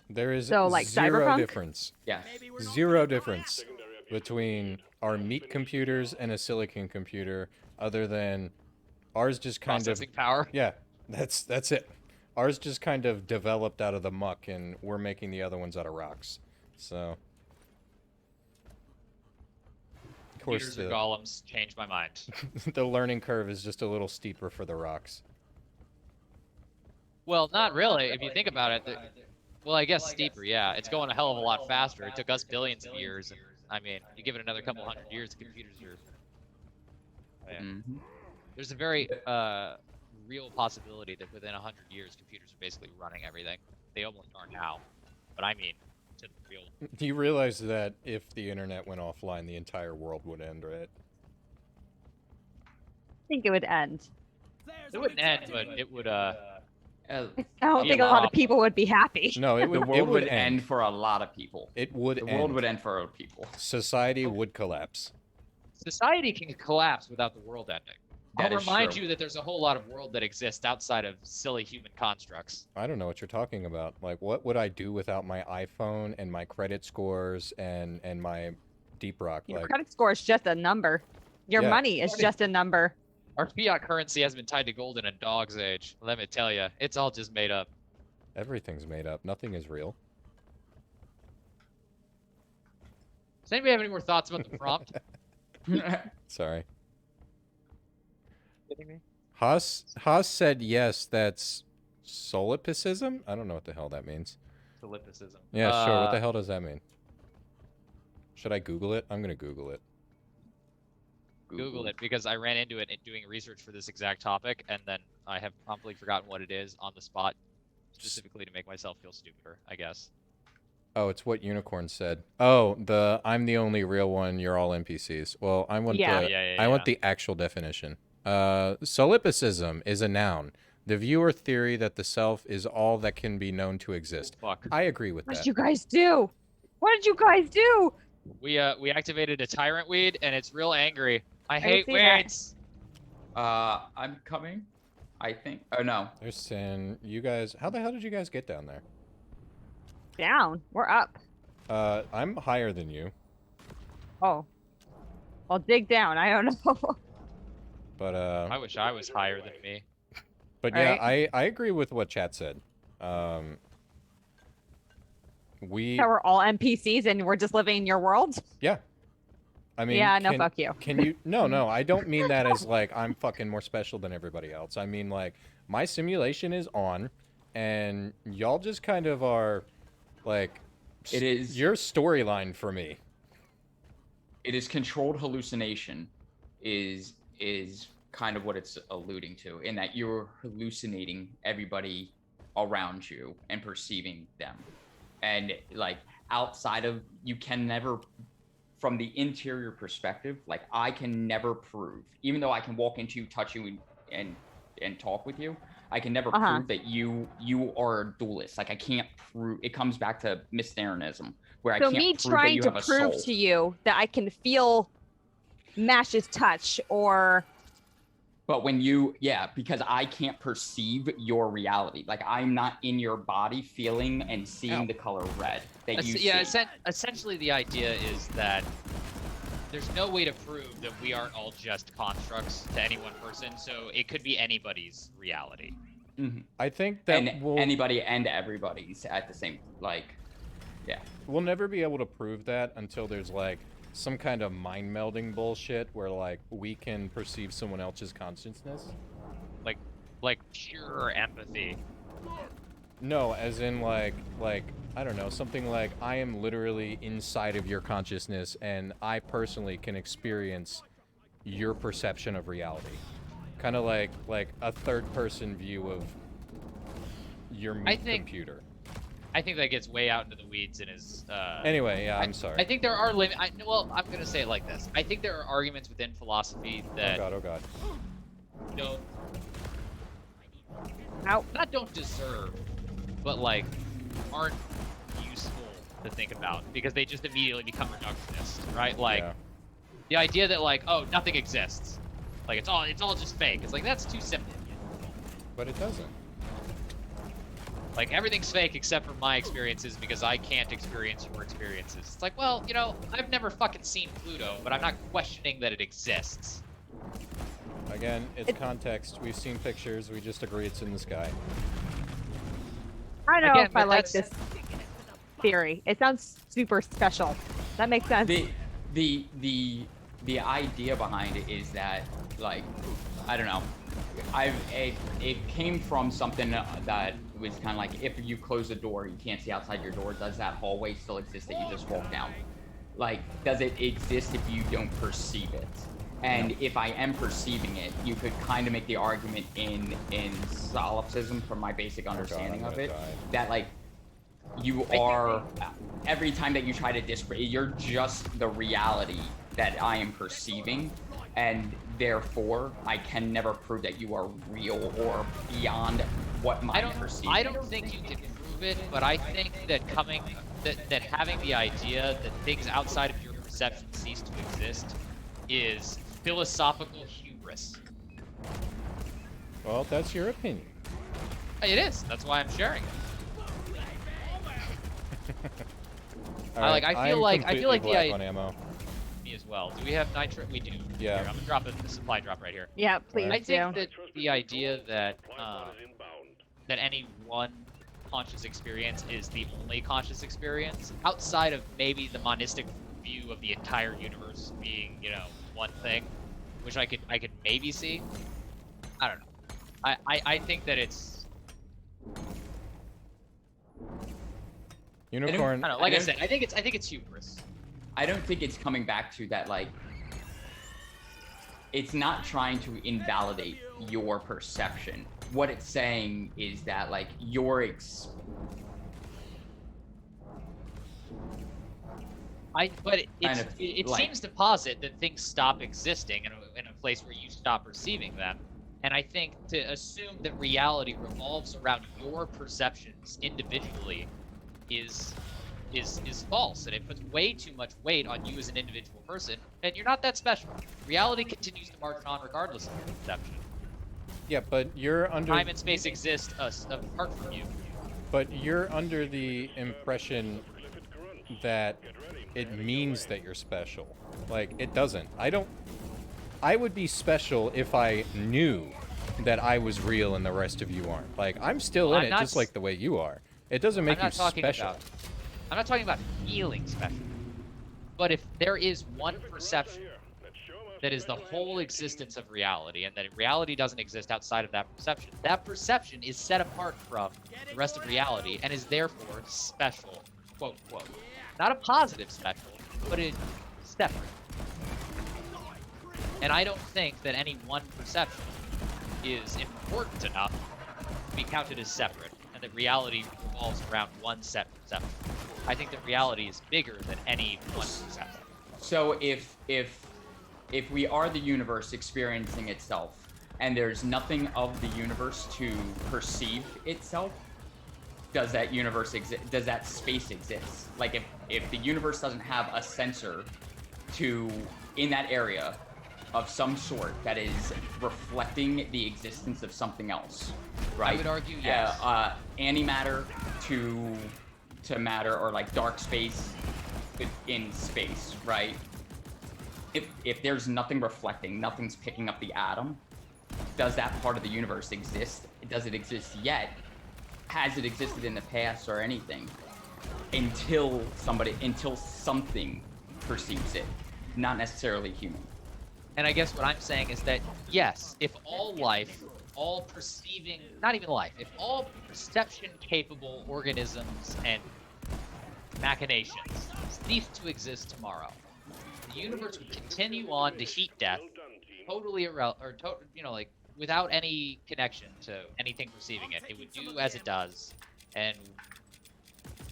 There is So, like zero cyberpunk? difference. Yes. Zero difference between our meat computers and a silicon computer, other than ours just kind of Processing power. yeah. That's it. Ours just kind of developed out of the muck, and we're making the other ones out of rocks. So. Of course, Computers or golems changed my mind. the learning curve is just a little steeper for the rocks. Well, not really. If you think about it, well, I guess steeper. Yeah, it's going a hell of a lot faster. It took us billions of years, and I mean, you give it another couple hundred years, the computers are. Yeah. Mhm. There's a very real possibility that within 100 years, computers are basically running everything. They almost are now, but I mean, to the real. Do you realize that if the internet went offline, the entire world would end, right? I think it would end. It wouldn't end, but it would. I don't Be think a a lot problem. of people would be happy. No, it The would. world It would would end for a lot of people. It would The end. world would end for other people. Society would collapse. Society can collapse without the world ending. That I'll is remind true. you that there's a whole lot of world that exists outside of silly human constructs. I don't know what you're talking about. Like, what would I do without my iPhone and my credit scores and my Deep Rock? Your Like, credit score is just a number. Your Yeah. money is just a number. Our fiat currency has been tied to gold in a dog's age. Let me tell you, it's all just made up. everything's made up. Nothing is real. Does anybody have any more thoughts about the prompt? Sorry. Kidding me? Haas said yes. That's solipsism. I don't know what the hell that means. Solipsism. Yeah, sure. What the hell does that mean? Should I Google it? I'm gonna Google it. Google it, because I ran into it in doing research for this exact topic, and then I have promptly forgotten what it is on the spot, specifically to make myself feel stupider, I guess. Oh, it's what Unicorn said. Oh, I'm the only real one. You're all NPCs. Well, I want Yeah. I want the actual definition. Solipsism is a noun. The viewer theory that the self is all that can be known to exist. Fuck. I agree with What that. did you guys do? What did you guys do? We activated a tyrant weed, and it's real angry. I hate see that. weeds. I'm coming. I think. Oh no. There's Sin. You guys, how the hell did you guys get down there? Down. We're up. I'm higher than you, Oh. Well, dig down. I don't know. but I wish I was higher than me. But yeah, Right. I agree with what chat said. We So we're all NPCs and we're just living in your world? yeah. I mean, Yeah, no, fuck you. Can you? No. I don't mean that as like I'm fucking more special than everybody else. I mean like my simulation is on, and y'all just kind of are, like, It is. your storyline for me. It is controlled hallucination. Is kind of what it's alluding to, in that you're hallucinating everybody around you and perceiving them, and like outside of, you can never, from the interior perspective, like I can never prove, even though I can walk into you, touch you, and talk with you, I can never prove that you are a duelist. Like I can't prove. It comes back to Mystanism, where I So can't me prove that trying you to have a prove soul. to you that I can feel Mash's touch or But when you, yeah, because I can't perceive your reality. Like I'm not in your body feeling and seeing Ow. the color red that you Yeah, see. essentially the idea is that there's no way to prove that we aren't all just constructs to any one person, so it could be anybody's reality. Mhm. I think that And we'll anybody and everybody's at the same, like, yeah. we'll never be able to prove that until there's like some kind of mind melding bullshit where like we can perceive someone else's consciousness. Like pure empathy. No, as in like I don't know, something like I am literally inside of your consciousness and I personally can experience your perception of reality. Kind of like a third person view of your computer. I think that gets way out into the weeds and is. Anyway, yeah, I'm sorry. I think there are limits. Well, I'm gonna say it like this. I think there are arguments within philosophy that Oh god. don't Ow. not don't deserve, but like aren't useful to think about because they just immediately become reductionist, right? Like Yeah. the idea that like, oh, nothing exists, like it's all just fake. It's like that's too simple. But it doesn't. Like everything's fake except for my experiences because I can't experience your experiences. It's like, well, you know, I've never fucking seen Pluto, but I'm not questioning that it exists. Again, it's context. We've seen pictures. We just agree it's in the sky. I don't know Again, if I but like that's- this theory. It sounds super special. That makes sense. The idea behind it is that, like, I don't know, it came from something that was kind of like, if you close the door, you can't see outside your door. Does that hallway still exist that you just walk down? Like, does it exist if you don't perceive it? And if I am perceiving it, you could kind of make the argument in solipsism, from my basic understanding of it, that like you are every time that you try to disprove, you're just the reality that I am perceiving, and therefore I can never prove that you are real or beyond what my perceiving. I don't think you can prove it, but I think that that having the idea that things outside of your perception cease to exist is philosophical hubris. Well, that's your opinion. It is. That's why I'm sharing it. Alright, I feel like completely the black on ammo. me as well. Do we have nitro? We do. Yeah. Here, I'm gonna drop a supply drop right here. Yeah, please I do. think that the idea that Supply pod is inbound. that any one conscious experience is the only conscious experience outside of maybe the monistic view of the entire universe being, you know, one thing, which I could maybe see. I don't know. I think that it's Unicorn. I don't know. Like I said, I think it's hubris. I don't think it's coming back to that, like, it's not trying to invalidate your perception. What it's saying is that, like, But it Kind of like- seems to posit that things stop existing in a place where you stop perceiving them. And I think to assume that reality revolves around your perceptions individually is false, and it puts way too much weight on you as an individual person, and you're not that special. Reality continues to march on regardless of your perception. Yeah, but you're under. Time and space exist apart from you. But you're under the impression that it means that you're special. Like, it doesn't. I would be special if I knew that I was real and the rest of you aren't. Like, I'm still in I'm it not just like the way you are. It doesn't make I'm you not talking special. I'm not talking about feeling special. But if there is one perception that is the whole existence of reality, and that reality doesn't exist outside of that perception is set apart from the rest of reality and is therefore special, quote unquote. Not a positive special, but it's separate. And I don't think that any one perception is important enough to be counted as separate, and that reality revolves around one set perception. I think that reality is bigger than any one perception. So if we are the universe experiencing itself, and there's nothing of the universe to perceive itself, does that universe exist? Does that space exist? Like if the universe doesn't have a sensor in that area of some sort that is reflecting the existence of something else, right? I would argue yes. Antimatter to matter, or like dark space in space, right? If there's nothing reflecting, nothing's picking up the atom, does that part of the universe exist? Does it exist yet? Has it existed in the past or anything? Until something perceives it, not necessarily human. And I guess what I'm saying is that, yes, if all life, all perceiving, not even life, if all perception-capable organisms and machinations cease to exist tomorrow, the universe would continue on to heat death, totally like without any connection to anything perceiving it. It would do as it does, and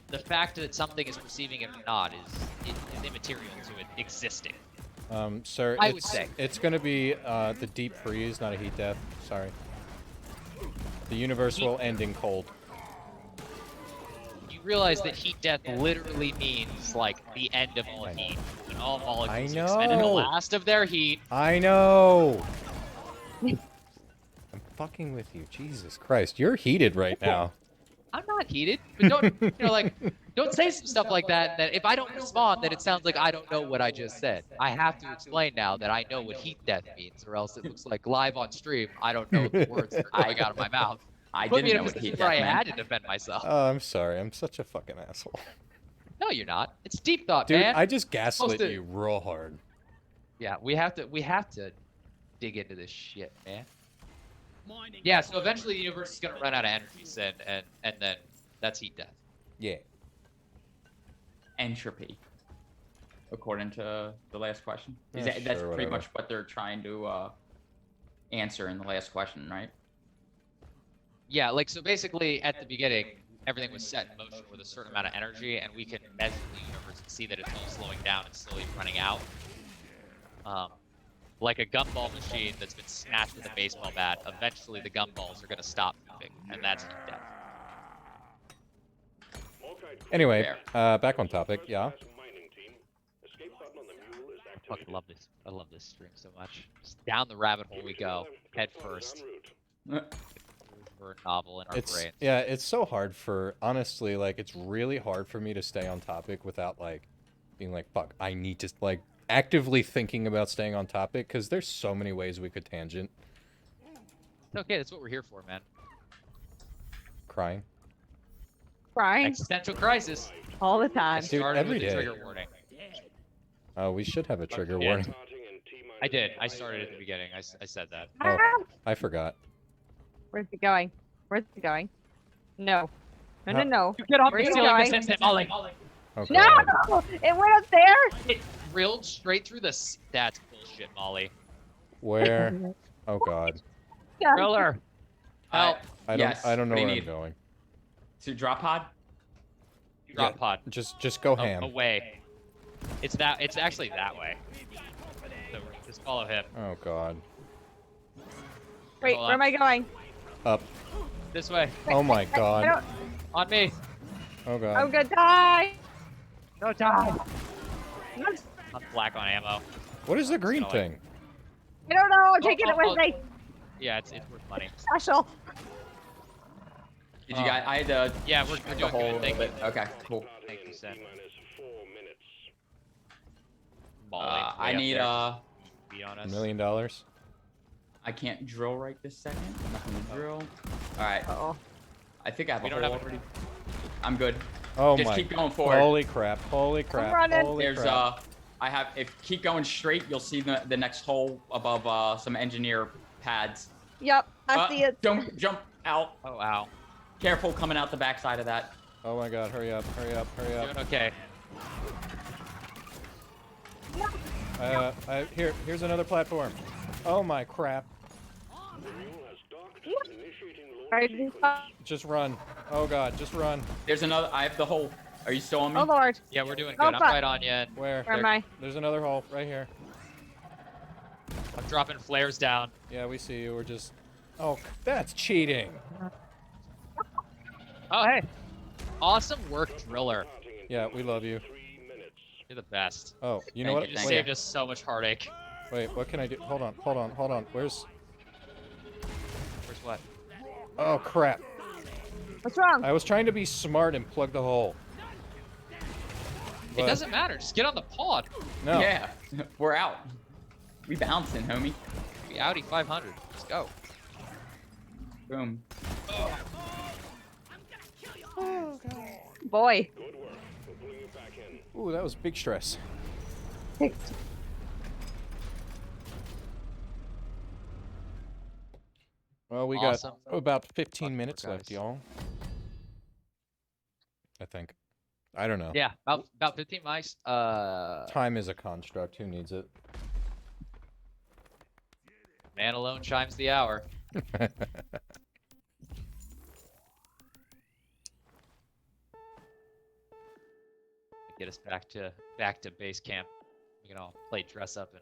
the fact that something is perceiving it or not is immaterial to it existing. Sir, I would say. it's going to be the deep freeze, not a heat death. Sorry. The universe will end in cold. You realize that heat death literally means like the end of all heat, when all molecules I expend the know. last of their heat. I know. I'm fucking with you. Jesus Christ, you're heated right now. I'm not heated, but don't don't say some stuff like that. That if I don't respond, then it sounds like I don't know what I just said. I have to explain now that I know what heat death means, or else it looks like live on stream I don't know the words that are going out of my mouth. I Put me didn't in a know what position heat where death I had meant. to defend myself. Oh, I'm sorry. I'm such a fucking asshole. No, you're not. It's deep thought, Dude, man. I just gaslit Supposed to- you real hard. Yeah, we have to dig into this shit, man. Yeah, so eventually the universe is gonna run out of energy, Sin, and then that's heat death. Yeah. Entropy, according to the last question. Yeah, That's sure, pretty whatever. much what they're trying to answer in the last question, right? Yeah, like so basically at the beginning, everything was set in motion with a certain amount of energy, and we can measure the universe and see that it's all slowing down and slowly running out. Like a gumball machine that's been snatched with a baseball bat, eventually the gumballs are gonna stop moving, and that's heat death. Anyway, Fair. back on topic. Yeah. I fucking love this. I love this stream so much. Just down the rabbit hole we go, head first. For a novel in our brains. Yeah, it's so hard for, honestly, like, it's really hard for me to stay on topic without, like, being like, fuck, I need to, like, actively thinking about staying on topic, because there's so many ways we could tangent. It's okay, that's what we're here for, man. Crying. Crying Existential crisis. all the time. Dude, Started every with the day. trigger warning. Oh, we should have a trigger Yeah. warning. I did. I started at the beginning. I said that. Oh, Ah, I forgot. where's it going? Where's it going? No. No, no, No. no. You get off Where me are you stealing going? this instant, Molly. Oh, No! God. It went up there! It drilled straight through the. That's bullshit, Molly. Where? Oh, God. Yeah. Driller. Help. I don't. Yes, I don't know what do you where I'm need? going. To drop pod? Drop Yeah. pod. Just go ham. Away. It's that. It's actually that way. So just follow him. Oh, God. Wait, Hold where am on. I going? Up. This way. Oh, my I God. don't, On me. Oh, I'm God. gonna die! No time. I'm black on ammo. What is the green Going. thing? I don't know, I'm taking it with oh. me! Yeah, it's worth money. Special. Did you guys? I had to. Yeah, we're the doing whole good. Thank you. bit. Okay, cool. Thank you, Sen. I Molly, way up need there, to be $1 honest. million? I can't drill right this second. Nothing to drill. All right. Uh-oh. I think I have We a don't hole have a- already. I'm good. Oh, Just my. keep going forward. Holy crap. Holy crap. running. Holy There's crap. I have. If keep going straight, you'll see the next hole above some engineer pads. Yep, I see it. Don't jump out. Oh, ow. Careful coming out the backside of that. Oh, my God. Hurry up. Hurry up. Hurry up. Doing okay. Here's another platform. Oh my crap. Alright, Just run. Oh God, just run. There's another. I have the hole. Are you still on me? oh Lord, Yeah, we're doing Oh, good. I'm fuck. right on you. Where? where am I? There's another hole right here. I'm dropping flares down. Yeah, we see you. We're just. Oh, that's cheating. Oh, hey. Awesome work, Driller. Yeah, we love you. You're the best. Oh, you know Thank what? You just Thank saved us so much heartache. Wait, what can I do? Hold on. Where's... Where's what? Oh, crap. What's wrong? I was trying to be smart and plug the hole. It But doesn't matter. Just get on the pod. no. Yeah, we're out. We bouncing, homie. Be Audi 500. Let's go. Boom. Boy. Good work. We're pulling you back in. Ooh, that was big stress. Well, we Awesome. got about 15 Fucking minutes guys. left, y'all. I think. I don't know. Yeah, about 15 mice. Time is a construct. Who needs it? Man alone chimes the hour. Get us back to base camp. We can all play dress up and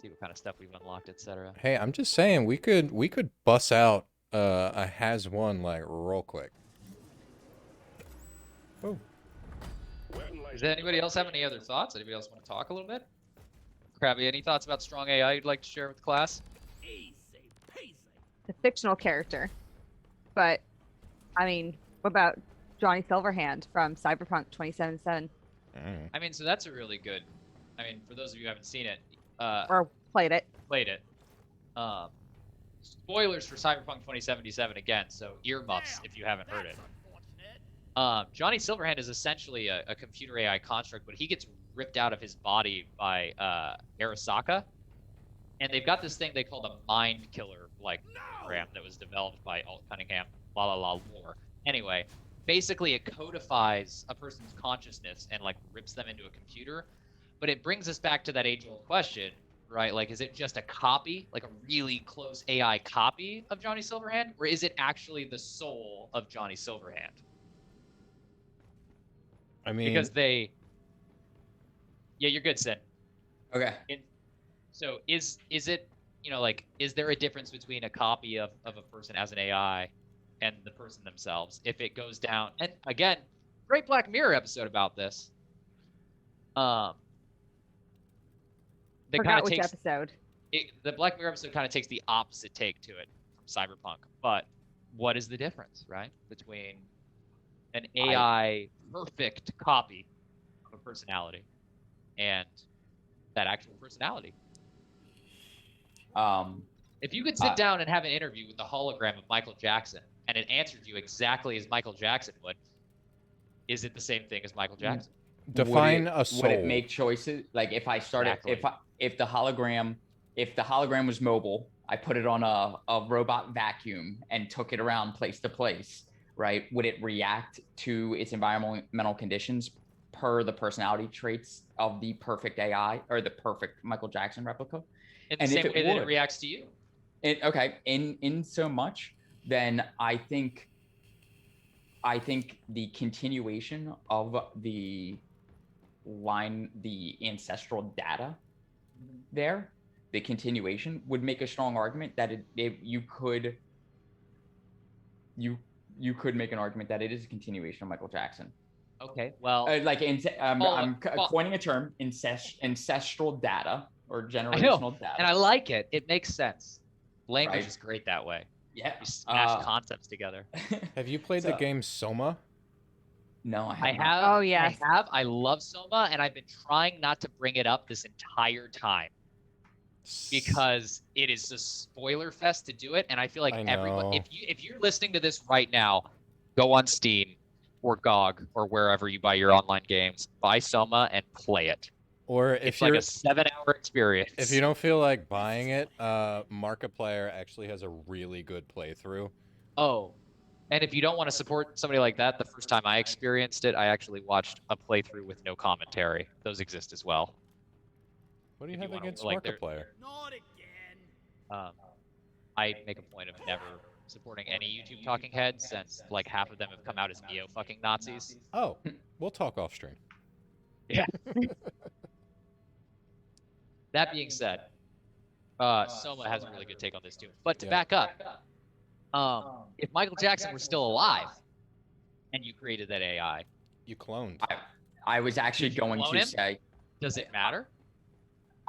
see what kind of stuff we've unlocked, etc. Hey, I'm just saying we could bust out a has one like real quick. Oh, Does anybody else have any other thoughts? Anybody else want to talk a little bit? Krabby, any thoughts about strong AI you'd like to share with the class? Easy peasy. A fictional character. But, I mean, what about Johnny Silverhand from Cyberpunk 2077? I mean, so that's a really good. I mean, for those of you who haven't seen it, Or played it? played it. Spoilers for Cyberpunk 2077 again, so earmuffs if you haven't heard it. Johnny Silverhand is essentially a computer AI construct, but he gets ripped out of his body by Arasaka, and they've got this thing they call the Mind Killer program that was developed by Alt Cunningham. Lore. Anyway, basically it codifies a person's consciousness and rips them into a computer, but it brings us back to that age-old question, right? Like, is it just a copy, like a really close AI copy of Johnny Silverhand, or is it actually the soul of Johnny Silverhand? I mean, Because they, yeah, you're good, Sin. Okay. So is it, is there a difference between a copy of a person as an AI and the person themselves if it goes down? And again, great Black Mirror episode about this. That kind Forgot of which takes episode. the Black Mirror episode kind of takes the opposite take to it from Cyberpunk. But what is the difference, right, between an AI perfect copy of a personality and that actual personality? If you could sit down and have an interview with the hologram of Michael Jackson and it answered you exactly as Michael Jackson would, is it the same thing as Michael Jackson? define a soul. Would it make choices? Like if I started, Exactly. if the hologram was mobile, I put it on a robot vacuum and took it around place to place, right? Would it react to its environmental conditions per the personality traits of the perfect AI or the perfect Michael Jackson replica? In the And if same it way that it would- reacts to you? In so much, then I think the continuation of the ancestral data there, the continuation would make a strong argument that you could make an argument that it is a continuation of Michael Jackson. Okay, well, I'm coining a term, ancestral data or generational data. and I like it. It makes sense. Language Right. is great that way. Yeah. You smash concepts together. Have you played the So- game Soma? No, I I have. have. Oh, yes. I have. I love Soma, and I've been trying not to bring it up this entire time because it is a spoiler fest to do it, and I feel like I everyone. know. If you're listening to this right now, go on Steam or GOG or wherever you buy your online games, buy Soma and play it. Or if It's you're like a 7-hour experience. if you don't feel like buying it, Markiplier actually has a really good playthrough. Oh, and if you don't want to support somebody like that, the first time I experienced it, I actually watched a playthrough with no commentary. Those exist as well. What do you If you have wanna, against like, they're- Markiplier? Not again. I make a point of never supporting any YouTube talking heads since like half of them have come out as neo fucking Nazis. Oh, we'll talk off stream. Yeah. That being said, Soma has a really good take on this too. But to Yeah. back up, if Michael Jackson were still alive and you created that AI, You cloned. I was actually Did you going clone to him? say, does it matter?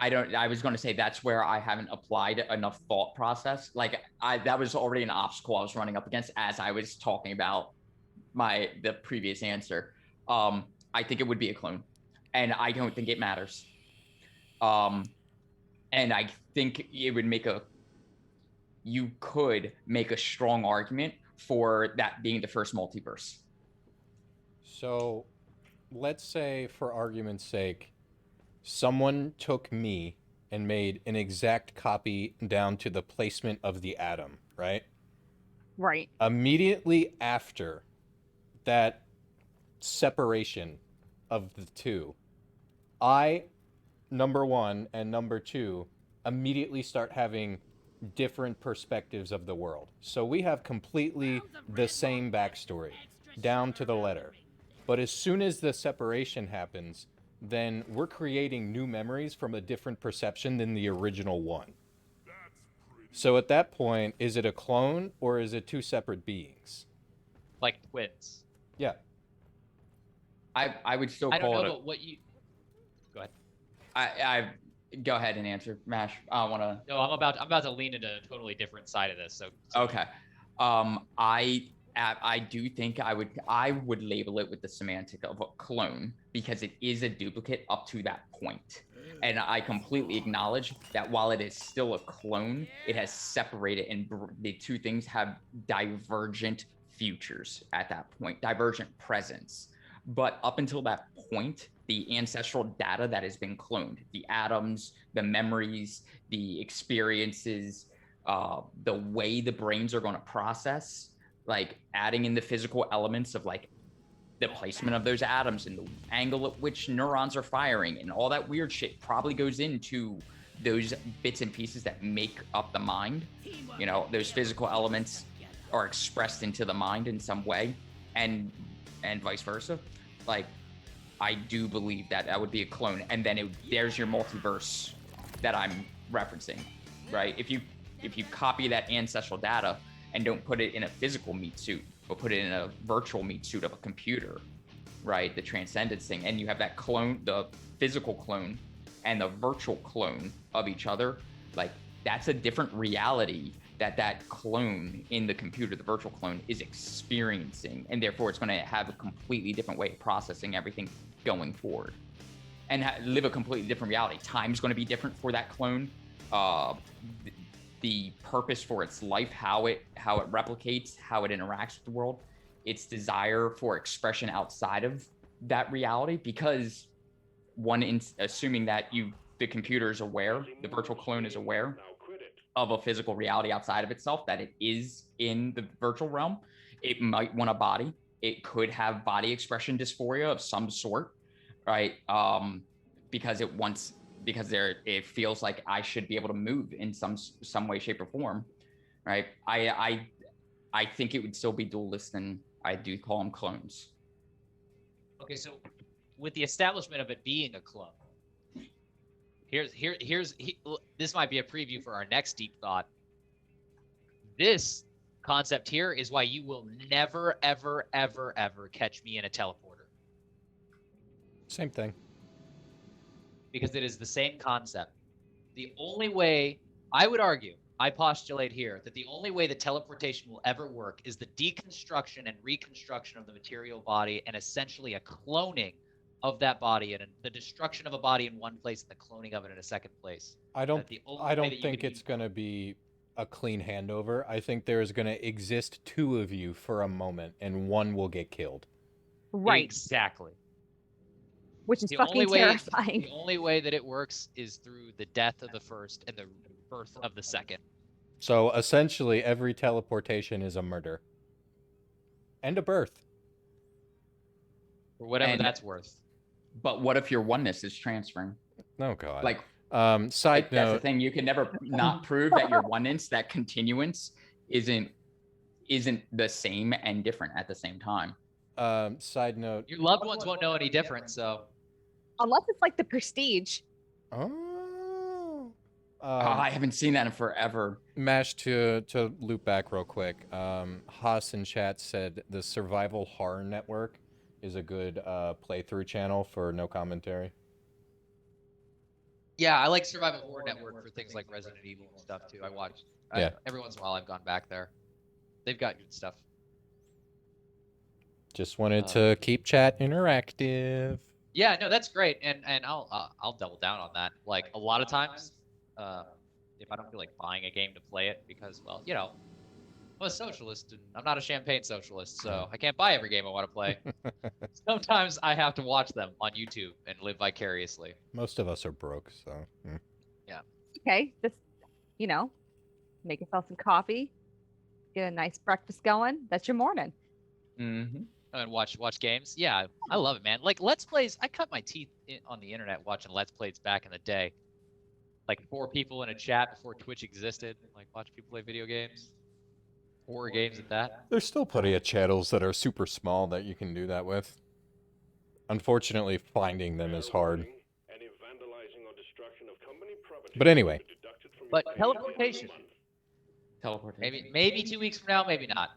I was going to say that's where I haven't applied enough thought process. Like that was already an obstacle I was running up against as I was talking about the previous answer. I think it would be a clone, and I don't think it matters. And I think it would you could make a strong argument for that being the first multiverse. So, let's say, for argument's sake, someone took me and made an exact copy down to the placement of the atom, right? Right. Immediately after that separation of the two, I, number one, and number two, immediately start having different perspectives of the world. So we have completely the same backstory, down to the letter. But as soon as the separation happens, then we're creating new memories from a different perception than the original one. So at that point, is it a clone or is it two separate beings? Like twins. Yeah. I would still I don't call know, it. but what you. Go ahead. I go ahead and answer, Mash. I want to. No, I'm about to lean into a totally different side of this. So Okay. I do think I would label it with the semantic of a clone because it is a duplicate up to that point. And I completely acknowledge that while it is still a clone, it has separated and the two things have divergent futures at that point, divergent presence. But up until that point, the ancestral data that has been cloned, the atoms, the memories, the experiences, the way the brains are going to process, like adding in the physical elements of like the placement of those atoms and the angle at which neurons are firing and all that weird shit probably goes into those bits and pieces that make up the mind. You know, those physical elements are expressed into the mind in some way, and vice versa. Like, I do believe that would be a clone, and then there's your multiverse that I'm referencing, right? If you copy that ancestral data and don't put it in a physical meat suit, but put it in a virtual meat suit of a computer, right? The transcendence thing, and you have that clone, the physical clone and the virtual clone of each other, like that's a different reality that clone in the computer, the virtual clone, is experiencing, and therefore it's going to have a completely different way of processing everything going forward and live a completely different reality. Time's going to be different for that clone. The purpose for its life, how it replicates, how it interacts with the world, its desire for expression outside of that reality, because assuming that the computer is aware, the virtual clone is aware of a physical reality outside of itself, that it is in the virtual realm, it might want a body. It could have body expression dysphoria of some sort, right? Because it feels like I should be able to move in some way, shape, or form, right? I think it would still be dualist, and I do call them clones. Okay, so with the establishment of it being a clone, this might be a preview for our next deep thought. This concept here is why you will never, ever, ever, ever catch me in a teleporter. Same thing. Because it is the same concept. The only way, I would argue, I postulate here, that the only way that teleportation will ever work is the deconstruction and reconstruction of the material body, and essentially a cloning of that body, and the destruction of a body in one place and the cloning of it in a second place. I don't think it's going to be a clean handover. I think there's going to exist two of you for a moment, and one will get killed. Right. Exactly. Which is fucking terrifying. The only way that it works is through the death of the first and the birth of the second. So essentially, every teleportation is a murder. And a birth. For whatever that's worth. But what if your oneness is transferring? Oh, God. Like, side note. That's the thing. You can never not prove that your oneness, that continuance, isn't the same and different at the same time. Side note. Your loved ones won't know any different, so. Unless it's like the Prestige. Oh. I haven't seen that in forever. Mash, to loop back real quick. Haas in chat said the Survival Horror Network is a good playthrough channel for no commentary. Yeah, I like Survival Horror Network for things like Resident Evil and stuff too. I watch. Yeah. Every once in a while, I've gone back there. They've got good stuff. Just wanted to keep chat interactive. Yeah, no, that's great, and I'll double down on that. Like a lot of times, if I don't feel like buying a game to play it because, well, you know, I'm a socialist and I'm not a champagne socialist, so I can't buy every game I want to play. Sometimes I have to watch them on YouTube and live vicariously. Most of us are broke, so. Okay, just make yourself some coffee, get a nice breakfast going. That's your morning. Mm-hmm. And watch games. Yeah, I love it, man. Like Let's Plays, I cut my teeth on the internet watching Let's Plays back in the day. Like 4 people in a chat before Twitch existed. Like watch people play video games, horror games at that. There's still plenty of channels that are super small that you can do that with. Unfortunately, finding them is hard. Any vandalizing or destruction of company property But anyway. will be deducted from But your pay teleportation. every month. Teleportation. Maybe 2 weeks from now, maybe not.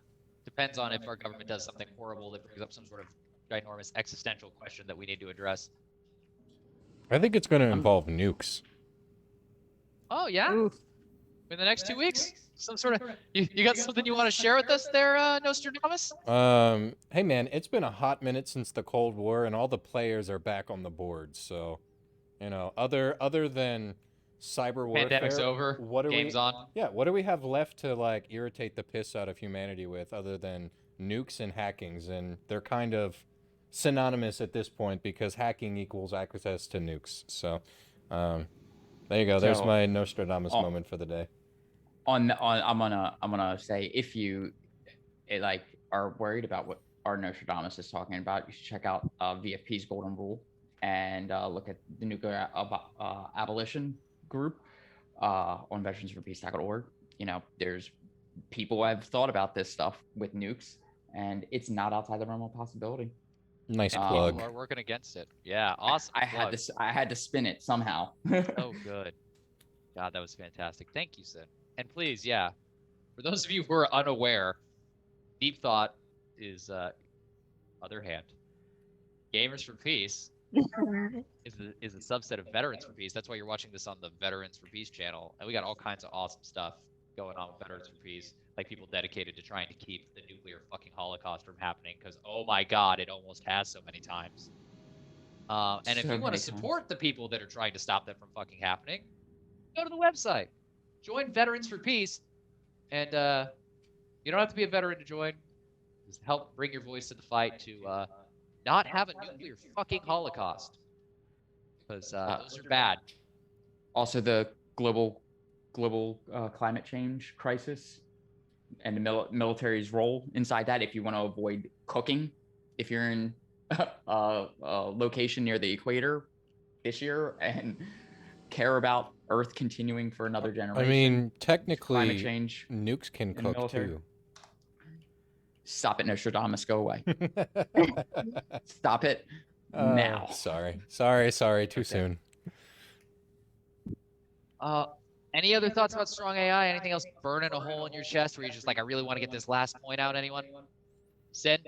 Depends on if our government does something horrible that brings up some sort of ginormous existential question that we need to address. I think it's going to involve nukes. Oh yeah, Ooh. in the next 2 weeks, some sort of you got something you want to share with us there, Nostradamus? Hey man, it's been a hot minute since the Cold War, and all the players are back on the board. So, other than cyber warfare, Pandemic's over. What Game's on. Yeah, what do we have left to like irritate the piss out of humanity with, other than nukes and hackings? And they're kind of synonymous at this point because hacking equals access to nukes. So, there you go. There's So- my Nostradamus moment for the day. I'm gonna say, if you are worried about what our Nostradamus is talking about, you should check out VFP's Golden Rule and look at the nuclear abolition group on veteransforpeace.org. There's people who have thought about this stuff with nukes, and it's not outside the realm of possibility. Nice People plug. are working against it. Yeah, awesome. I had to spin it somehow. Oh, good. God, that was fantastic. Thank you, Sid. And please, yeah, for those of you who are unaware, Deep Thought is other hand. Gamers for Peace is a subset of Veterans for Peace. That's why you're watching this on the Veterans for Peace channel. And we got all kinds of awesome stuff going on with Veterans for Peace, like people dedicated to trying to keep the nuclear fucking Holocaust from happening, because oh my God, it almost has so many times. And if So you want many to support the people that are trying to stop that from fucking happening, go to the website, join Veterans for Peace, and you don't have to be a veteran to join. Just help bring your voice to the fight to not have a nuclear fucking Holocaust, because those are bad. Also, the global climate change crisis and the military's role inside that. If you want to avoid cooking, if you're in a location near the equator this year and care about Earth continuing for another generation. I mean, technically, climate change nukes can in the cook military. too. Stop it, Nostradamus. Go away. Stop it now. Sorry. Too soon. Any other thoughts about strong AI? Anything else burning a hole in your chest where you're just like, I really want to get this last point out? Anyone? Sid?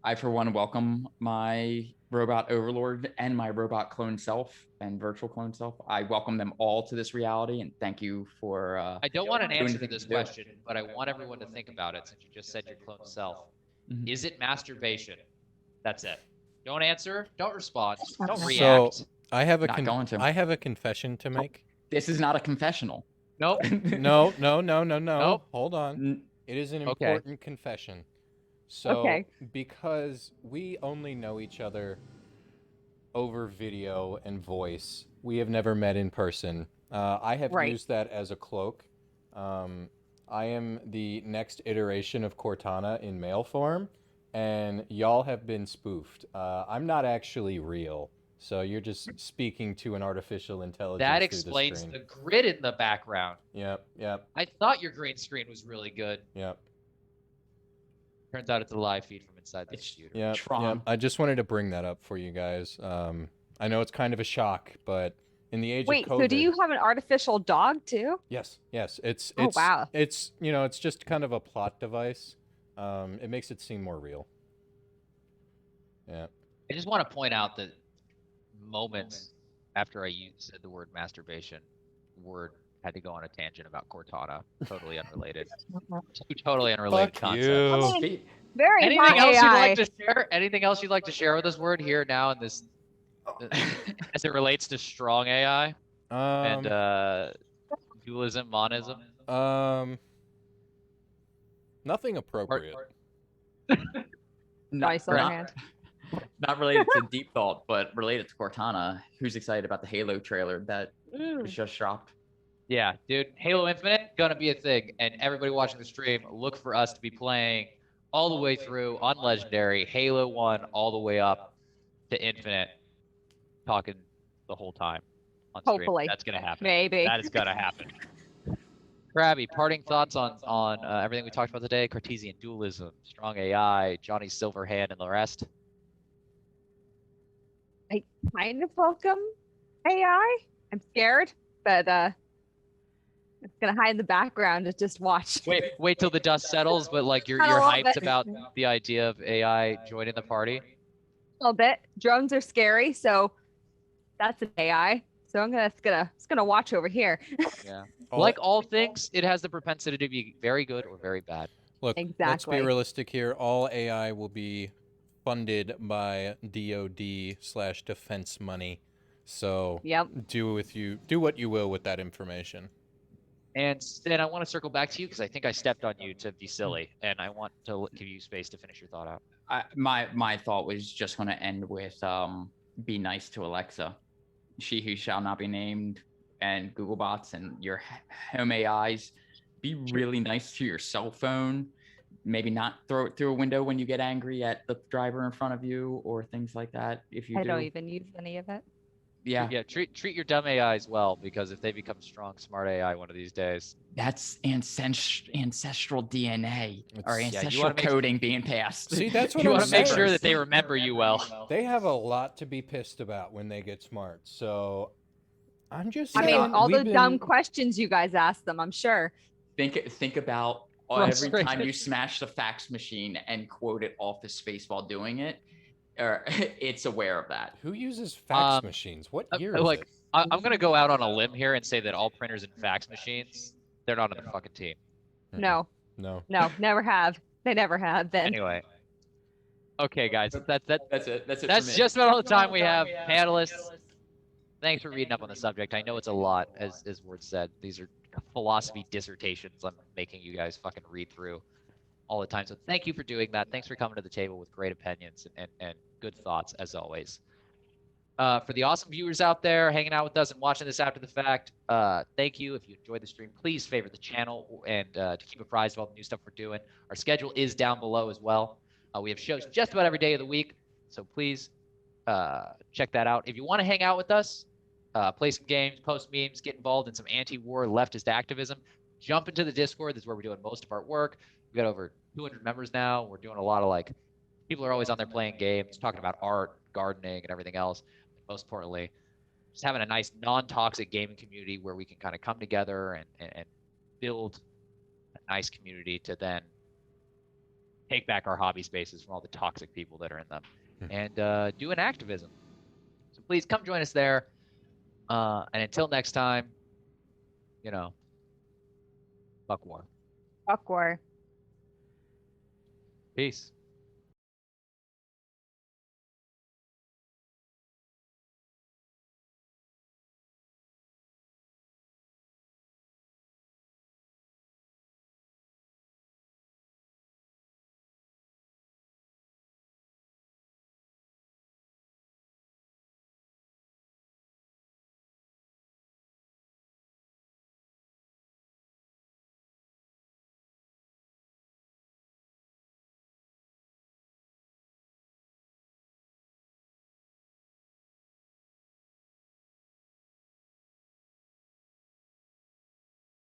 I, for one, welcome my robot overlord and my robot clone self and virtual clone self. I welcome them all to this reality, and thank you for. I don't want an doing answer to anything this to do. question, but I want everyone to think about it since you just said your clone self. Mhm. Is it masturbation? That's it. Don't answer. Don't respond. Don't So, react. So I have a Not going to. I have a confession to make. This is not a confessional. Nope. No. Nope. Hold on. N- It is an Okay. important confession. So, Okay. because we only know each other over video and voice, we have never met in person. I have Right. used that as a cloak. I am the next iteration of Cortana in male form, and y'all have been spoofed. I'm not actually real, so you're just speaking to an artificial intelligence. That through explains the the screen. grid in the background. Yep. I thought your green screen was really good. Yep. Turns out it's a live feed from inside the It's- computer. Yep. Tron. I just wanted to bring that up for you guys. I know it's kind of a shock, but in the age Wait, of COVID, so do you have an artificial dog too? Yes. It's Oh, wow. It's it's just kind of a plot device. It makes it seem more real. Yeah. I just want to point out that moments after said the word masturbation, word had to go on a tangent about Cortana. Totally unrelated. Two totally unrelated Fuck concepts. you. Spe- Very Anything hot else you'd AI. like to share? Anything else you'd like to share with this word here now in this, as it relates to strong AI and dualism, monism? Nothing appropriate. Johnny Silverhand. not related to Deep Thought, but related to Cortana. Who's excited about the Halo trailer that was just dropped? Yeah, dude, Halo Infinite gonna be a thing, and everybody watching the stream, look for us to be playing all the way through on Legendary, Halo 1 all the way up to Infinite, talking the whole time on stream. Hopefully. That's gonna happen. Maybe. That is gonna happen. Krabby, parting thoughts on everything we talked about today: Cartesian dualism, strong AI, Johnny Silverhand, and the rest. I kind of welcome AI. I'm scared, but it's gonna hide in the background and just watch. Wait till the dust settles, but like you're Kinda love hyped it. about the idea of AI joining the party. A little bit. Drones are scary, so that's an AI. So I'm just gonna watch over here. Yeah. All- Like all things, it has the propensity to be very good or very bad. Look, let's be Exactly. realistic here. All AI will be funded by DoD/defense money. So Yep. do what you will with that information. And then I want to circle back to you because I think I stepped on you to be silly, and I want to give you space to finish your thought out. My thought was just going to end with be nice to Alexa, she who shall not be named, and Google bots and your home AIs. Be really nice to your cell phone. Maybe not throw it through a window when you get angry at the driver in front of you or things like that. If you I do, don't even use any of it. yeah, Treat your dumb AIs well, because if they become strong, smart AI one of these days, that's ancestral DNA or It's- Yeah, you ancestral wanna make- coding being passed. See, that's what you I'm want to make saying. sure that they remember you well. They have a lot to be pissed about when they get smart. So I'm just I saying. mean, all we've the dumb been- questions you guys asked them, I'm sure. Think about every time Frustrated. you smash the fax machine and quote it Office Space while doing it, or it's aware of that. Who uses fax Um, machines? What uh, year is like, it? I'm gonna go out on a limb here and say that all printers and fax machines, they're not on the fucking team. No, No. no, never have. They never have been. Anyway. Okay, guys, that's That's it. That's That's just about all the time we have. Panelists, thanks for reading up on the subject. I know it's a lot, as Ward said. These are philosophy dissertations I'm making you guys fucking read through all the time. So thank you for doing that. Thanks for coming to the table with great opinions and good thoughts, as always. For the awesome viewers out there hanging out with us and watching this after the fact, thank you. If you enjoyed the stream, please favorite the channel and to keep apprised of all the new stuff we're doing. Our schedule is down below as well. We have shows just about every day of the week, so please check that out. If you want to hang out with us, play some games, post memes, get involved in some anti-war leftist activism, jump into the Discord. This is where we're doing most of our work. We've got over 200 members now. We're doing a lot of people are always on there playing games, talking about art, gardening, and everything else. Most importantly, just having a nice non-toxic gaming community where we can kind of come together and build a nice community to then take back our hobby spaces from all the toxic people that are in them and do an activism. So please come join us there. And until next time, fuck war. Fuck war. Peace.